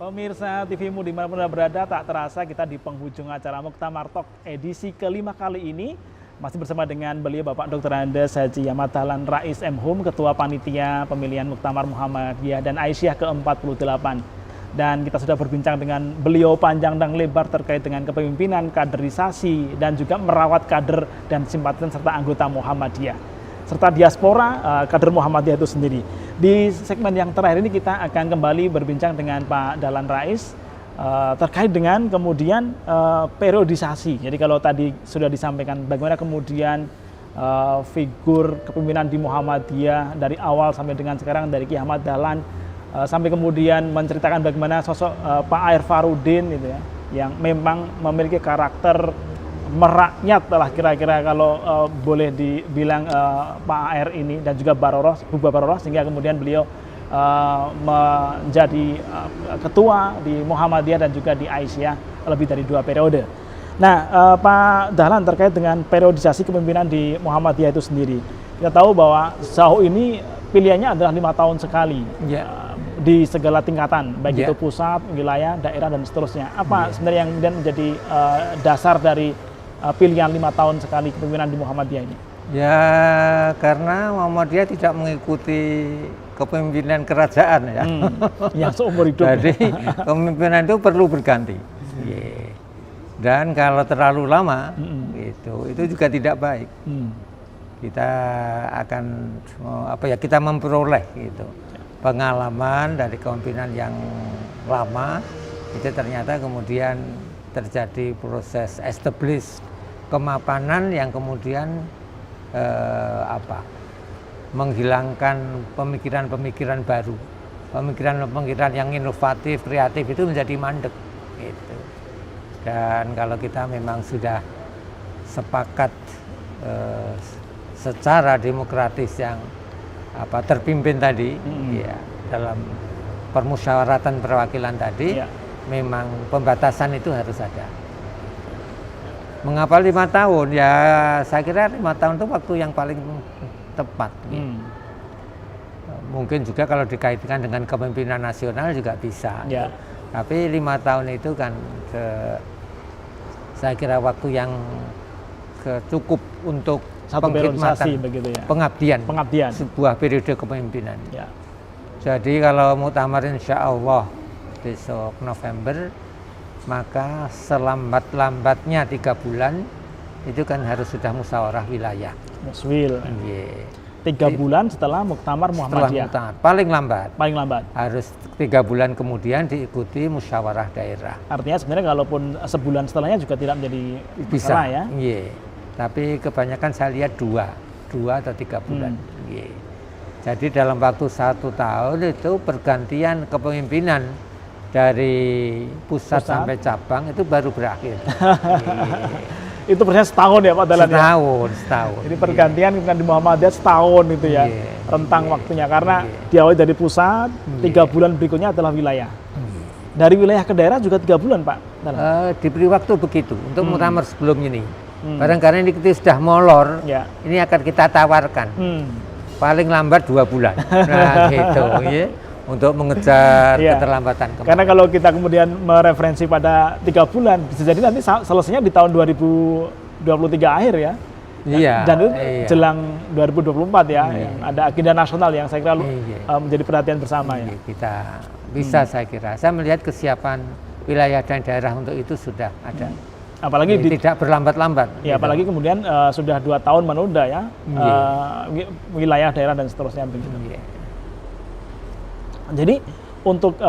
Pemirsa TVmu dimanapun Anda berada, tak terasa kita di penghujung acara Muktamar Talk edisi kelima kali ini. Masih bersama dengan beliau Bapak Dr. Andes Haji Ahmad Dahlan Rais M.Hum, Ketua Panitia Pemilihan Muktamar Muhammadiyah dan Aisyah ke-48. Dan kita sudah berbincang dengan beliau panjang dan lebar terkait dengan kepemimpinan, kaderisasi, dan juga merawat kader dan simpatisan serta anggota Muhammadiyah, serta diaspora kader Muhammadiyah itu sendiri. Di segmen yang terakhir ini kita akan kembali berbincang dengan Pak Dahlan Rais terkait dengan kemudian periodisasi. Jadi kalau tadi sudah disampaikan bagaimana kemudian figur kepemimpinan di Muhammadiyah dari awal sampai dengan sekarang, dari Ki Ahmad Dahlan sampai kemudian menceritakan bagaimana sosok Pak AR Farudin gitu ya, yang memang memiliki karakter merakyat lah kira-kira kalau boleh dibilang Pak AR ini, dan juga Bu Baroroh, sehingga kemudian beliau menjadi ketua di Muhammadiyah dan juga di Aisyah lebih dari 2 periode. Nah, Pak Dahlan, terkait dengan periodisasi kepemimpinan di Muhammadiyah itu sendiri, kita tahu bahwa sejauh ini pilihannya adalah 5 tahun sekali. Ya. di segala tingkatan, baik Iya. itu pusat, wilayah, daerah dan seterusnya. Apa sebenarnya yang kemudian menjadi dasar dari pilihan 5 tahun sekali kepemimpinan di Muhammadiyah ini? Ya karena Muhammadiyah tidak mengikuti kepemimpinan kerajaan ya. Yang seumur hidup. Jadi kepemimpinan itu perlu berganti. Iya. Dan kalau terlalu lama itu juga tidak baik. Kita akan kita memperoleh gitu pengalaman dari kepemimpinan yang lama itu ternyata kemudian terjadi proses establish kemapanan yang kemudian menghilangkan pemikiran-pemikiran baru, pemikiran-pemikiran yang inovatif, kreatif itu menjadi mandek gitu. Dan kalau kita memang sudah sepakat secara demokratis yang terpimpin tadi, ya dalam permusyawaratan perwakilan tadi, memang pembatasan itu harus ada. Mengapa 5 tahun? Ya saya kira 5 tahun itu waktu yang paling tepat. Gitu. Mungkin juga kalau dikaitkan dengan kepemimpinan nasional juga bisa. Ya. Tapi 5 tahun itu kan saya kira waktu yang cukup untuk satu periodisasi begitu ya. Pengabdian sebuah periode kepemimpinan. Ya. Jadi kalau muktamar insya Allah besok November, maka selambat-lambatnya 3 bulan itu kan harus sudah musyawarah wilayah. Muswil. Yeah. 3 bulan setelah muktamar Muhammadiyah. Paling lambat. Paling lambat. Harus 3 bulan kemudian diikuti musyawarah daerah. Artinya sebenarnya kalaupun sebulan setelahnya juga tidak menjadi bisa ya. Yeah. Tapi kebanyakan saya lihat 2 atau 3 bulan. Yeah. Jadi dalam waktu 1 tahun itu pergantian kepemimpinan dari pusat sampai cabang itu baru berakhir. Itu persisnya setahun ya Pak Dahlan? Setahun. Jadi pergantian di Muhammadiyah setahun itu ya, rentang waktunya. Karena diawali dari pusat, 3 bulan berikutnya adalah wilayah. Dari wilayah ke daerah juga 3 bulan Pak Dahlan? Diberi waktu begitu untuk muktamar sebelum ini. Barangkali ini kita sudah molor, ini akan kita tawarkan. Paling lambat 2 bulan. Nah gitu ya. Untuk mengejar keterlambatan kemarin. Karena kalau kita kemudian mereferensi pada 3 bulan, bisa jadi nanti selesainya di tahun 2023 akhir ya. Iya. Dan itu jelang 2024 ya. Ada agenda nasional yang saya kira menjadi perhatian bersama ya. Kita bisa saya kira. Saya melihat kesiapan wilayah dan daerah untuk itu sudah ada. Apalagi tidak berlambat-lambat. Ya, gitu. Apalagi kemudian sudah 2 tahun menunda ya. Wilayah, daerah dan seterusnya begitu. Jadi untuk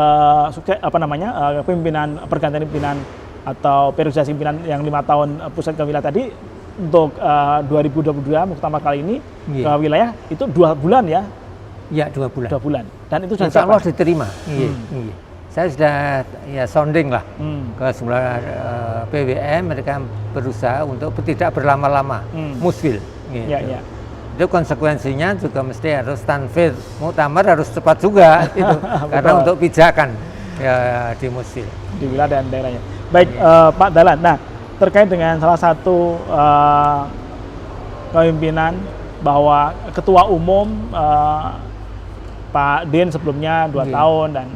pergantian pimpinan atau periodisasi pimpinan yang 5 tahun pusat ke wilayah tadi untuk 2022 muktamar kali ini ke wilayah itu 2 bulan ya? Iya 2 bulan. 2 bulan. Dan itu sudah insya Allah diterima. Saya sudah sounding lah ke semua PWM, mereka berusaha untuk tidak berlama-lama musfil. Gitu. Itu konsekuensinya juga mesti harus tanfir, muktamar harus cepat juga itu karena untuk pijakan ya di musfil di wilayah dan daerahnya. Baik Pak Dahlan, nah terkait dengan salah satu kepemimpinan bahwa ketua umum Pak Din sebelumnya 2 tahun dan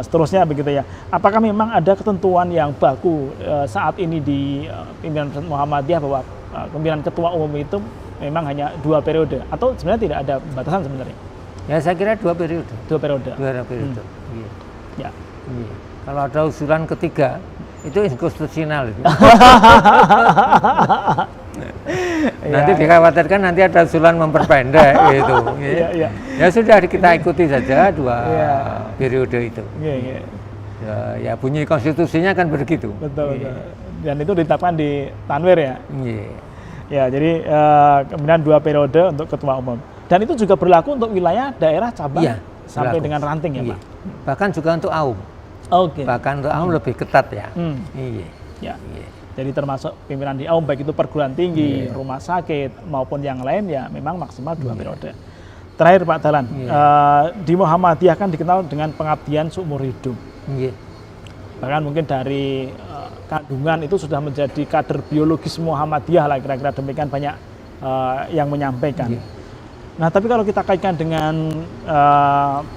seterusnya begitu ya. Apakah memang ada ketentuan yang baku saat ini di pimpinan Muhammadiyah bahwa kepemimpinan ketua umum itu memang hanya 2 periode atau sebenarnya tidak ada batasan sebenarnya? Ya saya kira 2 periode. 2 periode. 2 periode. Ya. Kalau ada usulan ketiga itu inkonstitusional. Nanti dikhawatirkan nanti ada usulan memperpendek gitu. Ya sudah kita ikuti saja 2 periode itu. Ya bunyi konstitusinya kan begitu. Betul. Dan itu ditetapkan di Tanwir ya. Ya, jadi kemudian 2 periode untuk ketua umum. Dan itu juga berlaku untuk wilayah, daerah, cabang sampai dengan ranting ya Pak? Bahkan juga untuk AUM. Bahkan untuk AUM lebih ketat ya. Jadi termasuk pimpinan di AUM, baik itu perguruan tinggi, rumah sakit, maupun yang lain ya memang maksimal 2 periode. Terakhir Pak Dahlan, di Muhammadiyah kan dikenal dengan pengabdian seumur hidup. Bahkan mungkin dari kandungan itu sudah menjadi kader biologis Muhammadiyah lah, kira-kira demikian banyak yang menyampaikan. Nah, tapi kalau kita kaitkan dengan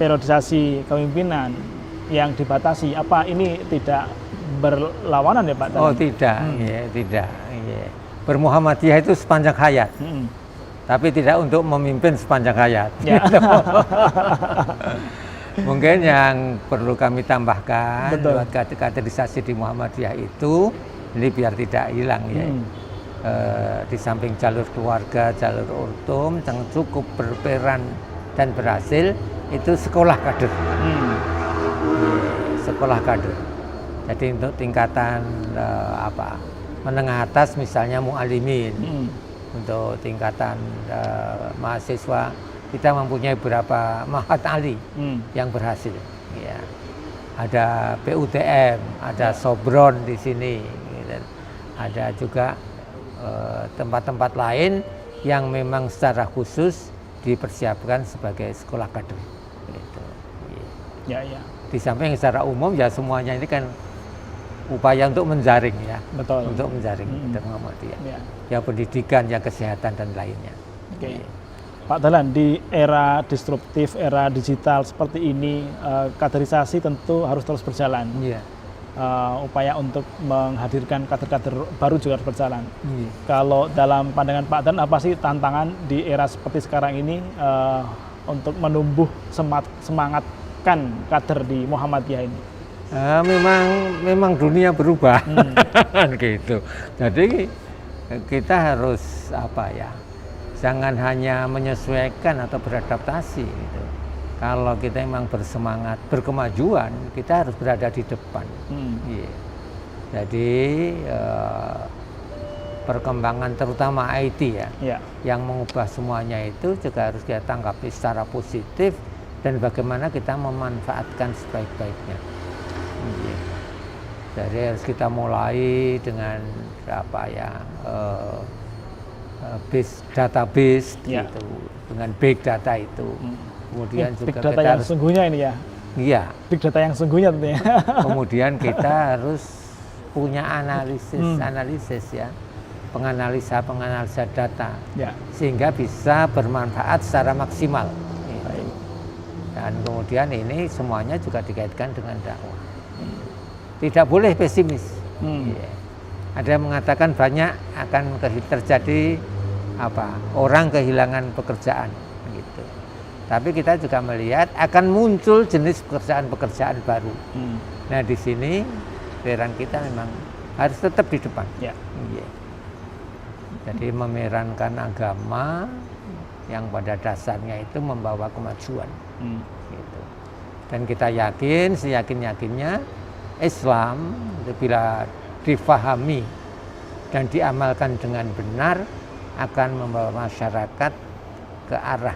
periodisasi kepemimpinan yang dibatasi, apa ini tidak berlawanan ya Pak? Oh tidak, ya, tidak. Ya. Bermuhammadiyah itu sepanjang hayat, tapi tidak untuk memimpin sepanjang hayat. Ya. Mungkin yang perlu kami tambahkan Betul. buat kaderisasi di Muhammadiyah itu, ini biar tidak hilang ya. Di samping jalur keluarga, jalur ultum yang cukup berperan dan berhasil itu sekolah kader. Sekolah kader. Jadi untuk tingkatan menengah atas misalnya mu'alimin. Untuk tingkatan mahasiswa kita mempunyai beberapa mahat ali yang berhasil. Ya. Ada PUTM, ada Sobron di sini, gitu. Ada juga tempat-tempat lain yang memang secara khusus dipersiapkan sebagai sekolah kader. Gitu. Ya, ya. Di samping secara umum ya semuanya ini kan upaya untuk menjaring ya. Betul. Untuk menjaring Muhammadiyah. Ya. Ya pendidikan, ya kesehatan dan lainnya. Oke. Pak Dahlan, di era disruptif, era digital seperti ini, kaderisasi tentu harus terus berjalan. Iya. Upaya untuk menghadirkan kader-kader baru juga harus berjalan. Kalau dalam pandangan Pak Dahlan, apa sih tantangan di era seperti sekarang ini untuk menumbuh semangatkan kader di Muhammadiyah ini? Memang dunia berubah, gitu. Jadi kita harus jangan hanya menyesuaikan atau beradaptasi gitu. Kalau kita memang bersemangat berkemajuan, kita harus berada di depan. Jadi perkembangan terutama IT yang mengubah semuanya itu juga harus kita tanggapi secara positif dan bagaimana kita memanfaatkan sebaik-baiknya. Jadi harus kita mulai dengan database gitu, dengan big data itu. Kemudian juga big data kita yang harus, sesungguhnya ini ya. Iya. Big data yang sesungguhnya tentunya. Kemudian kita harus punya analisis ya, penganalisa data, sehingga bisa bermanfaat secara maksimal. Gitu. Dan kemudian ini semuanya juga dikaitkan dengan dakwah. Tidak boleh pesimis. Ada yang mengatakan banyak akan terjadi orang kehilangan pekerjaan. Gitu. Tapi kita juga melihat akan muncul jenis pekerjaan baru. Nah di sini peran kita memang harus tetap di depan. Jadi memerankan agama yang pada dasarnya itu membawa kemajuan. Gitu. Dan kita yakin, seyakin-yakinnya Islam bila difahami dan diamalkan dengan benar akan membawa masyarakat ke arah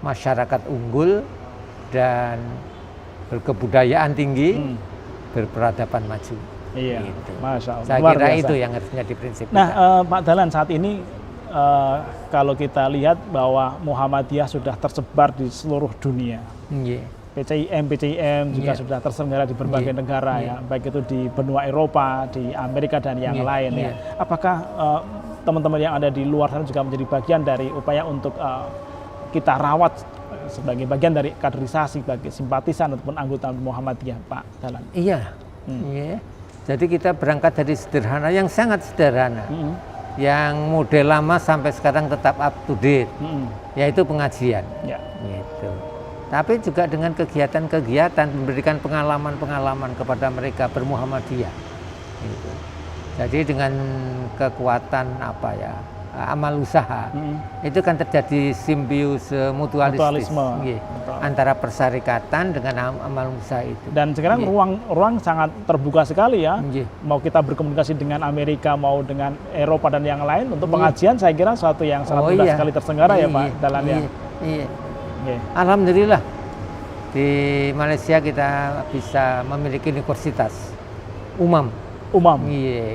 masyarakat unggul dan berkebudayaan tinggi, berperadaban maju. Iya, gitu. Masya Allah. Saya kira itu yang harus menjadi prinsip. Nah, Pak Dahlan, saat ini kalau kita lihat bahwa Muhammadiyah sudah tersebar di seluruh dunia. PCIM juga sudah terselenggara di berbagai negara ya, baik itu di benua Eropa, di Amerika dan yang lain ya. Apakah teman-teman yang ada di luar sana juga menjadi bagian dari upaya untuk kita rawat sebagai bagian dari kaderisasi bagi simpatisan ataupun anggota Muhammadiyah, Pak Dahlan? Iya. Jadi kita berangkat dari sederhana, yang sangat sederhana, yang model lama sampai sekarang tetap up to date, yaitu pengajian. Gitu. Tapi juga dengan kegiatan-kegiatan memberikan pengalaman-pengalaman kepada mereka bermuhammadiyah. Gitu. Jadi dengan kekuatan amal usaha, itu kan terjadi simbiose mutualisme antara persyarikatan dengan amal usaha itu. Dan sekarang ruang sangat terbuka sekali ya. Mau kita berkomunikasi dengan Amerika, mau dengan Eropa dan yang lain, untuk pengajian saya kira suatu yang sangat mudah sekali terselenggara ya Pak Dahlan ya. Alhamdulillah di Malaysia kita bisa memiliki universitas umam.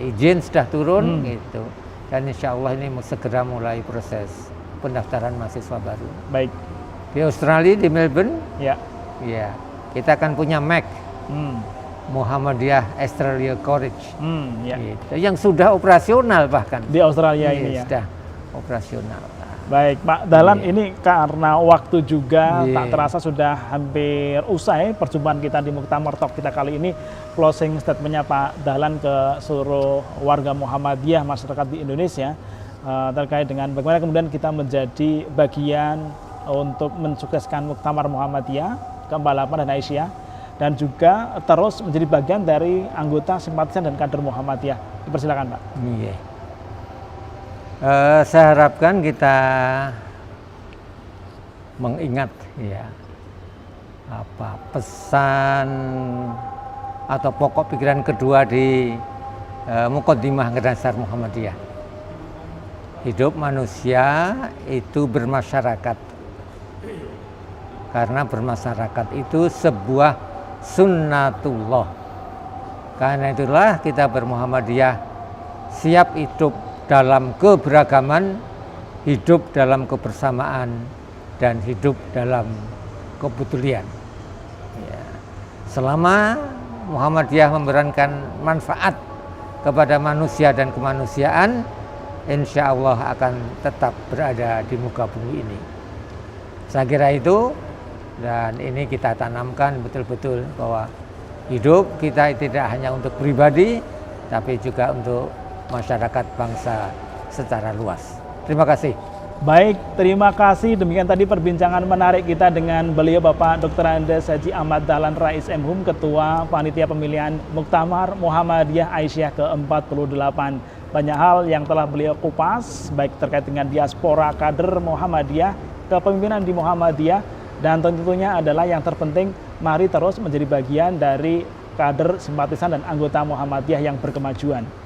Izin sudah turun gitu. Dan insya Allah ini segera mulai proses pendaftaran mahasiswa baru. Baik. Di Australia, di Melbourne, kita akan punya MAC, Muhammadiyah Australia College, gitu, yang sudah operasional bahkan. Di Australia ini ya? Sudah operasional. Baik, Pak Dahlan, ini karena waktu juga Iya. tak terasa sudah hampir usai perjumpaan kita di Muktamar Talk kita kali ini. Closing statementnya Pak Dahlan ke seluruh warga Muhammadiyah, masyarakat di Indonesia terkait dengan bagaimana kemudian kita menjadi bagian untuk mensukseskan Muktamar Muhammadiyah ke-48 dan Aisyah, dan juga terus menjadi bagian dari anggota simpatisan dan kader Muhammadiyah. Dipersilakan, Pak. Iya. Saya harapkan kita mengingat ya apa pesan atau pokok pikiran kedua di Muqaddimah Dasar Muhammadiyah. Hidup manusia itu bermasyarakat, karena bermasyarakat itu sebuah sunnatullah. Karena itulah kita bermuhammadiyah siap hidup dalam keberagaman, hidup dalam kebersamaan, dan hidup dalam kepedulian. Ya. Selama Muhammadiyah memberikan manfaat kepada manusia dan kemanusiaan, insya Allah akan tetap berada di muka bumi ini. Saya kira itu, dan ini kita tanamkan betul-betul bahwa hidup kita tidak hanya untuk pribadi, tapi juga untuk masyarakat bangsa secara luas. Terima kasih. Baik, terima kasih. Demikian tadi perbincangan menarik kita dengan beliau Bapak Dr. Andes Haji Ahmad Dahlan Rais MHum, Ketua Panitia Pemilihan Muktamar Muhammadiyah Aisyah ke-48. Banyak hal yang telah beliau kupas, baik terkait dengan diaspora kader Muhammadiyah, kepemimpinan di Muhammadiyah, dan tentunya adalah yang terpenting, mari terus menjadi bagian dari kader, simpatisan, dan anggota Muhammadiyah yang berkemajuan.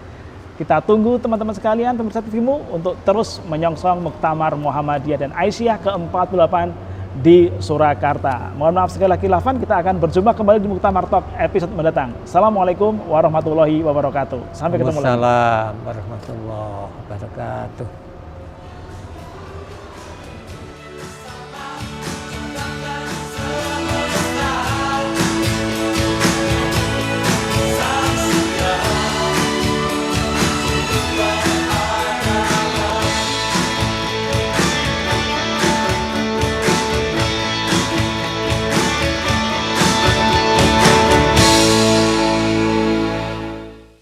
Kita tunggu teman-teman sekalian, pemirsa TVmu, untuk terus menyongsong Muktamar Muhammadiyah dan Aisyah ke-48 di Surakarta. Mohon maaf sekali lagi Lafan, kita akan berjumpa kembali di Muktamar Talk episode mendatang. Assalamualaikum warahmatullahi wabarakatuh. Sampai ketemu lagi. Waalaikumsalam warahmatullahi wabarakatuh.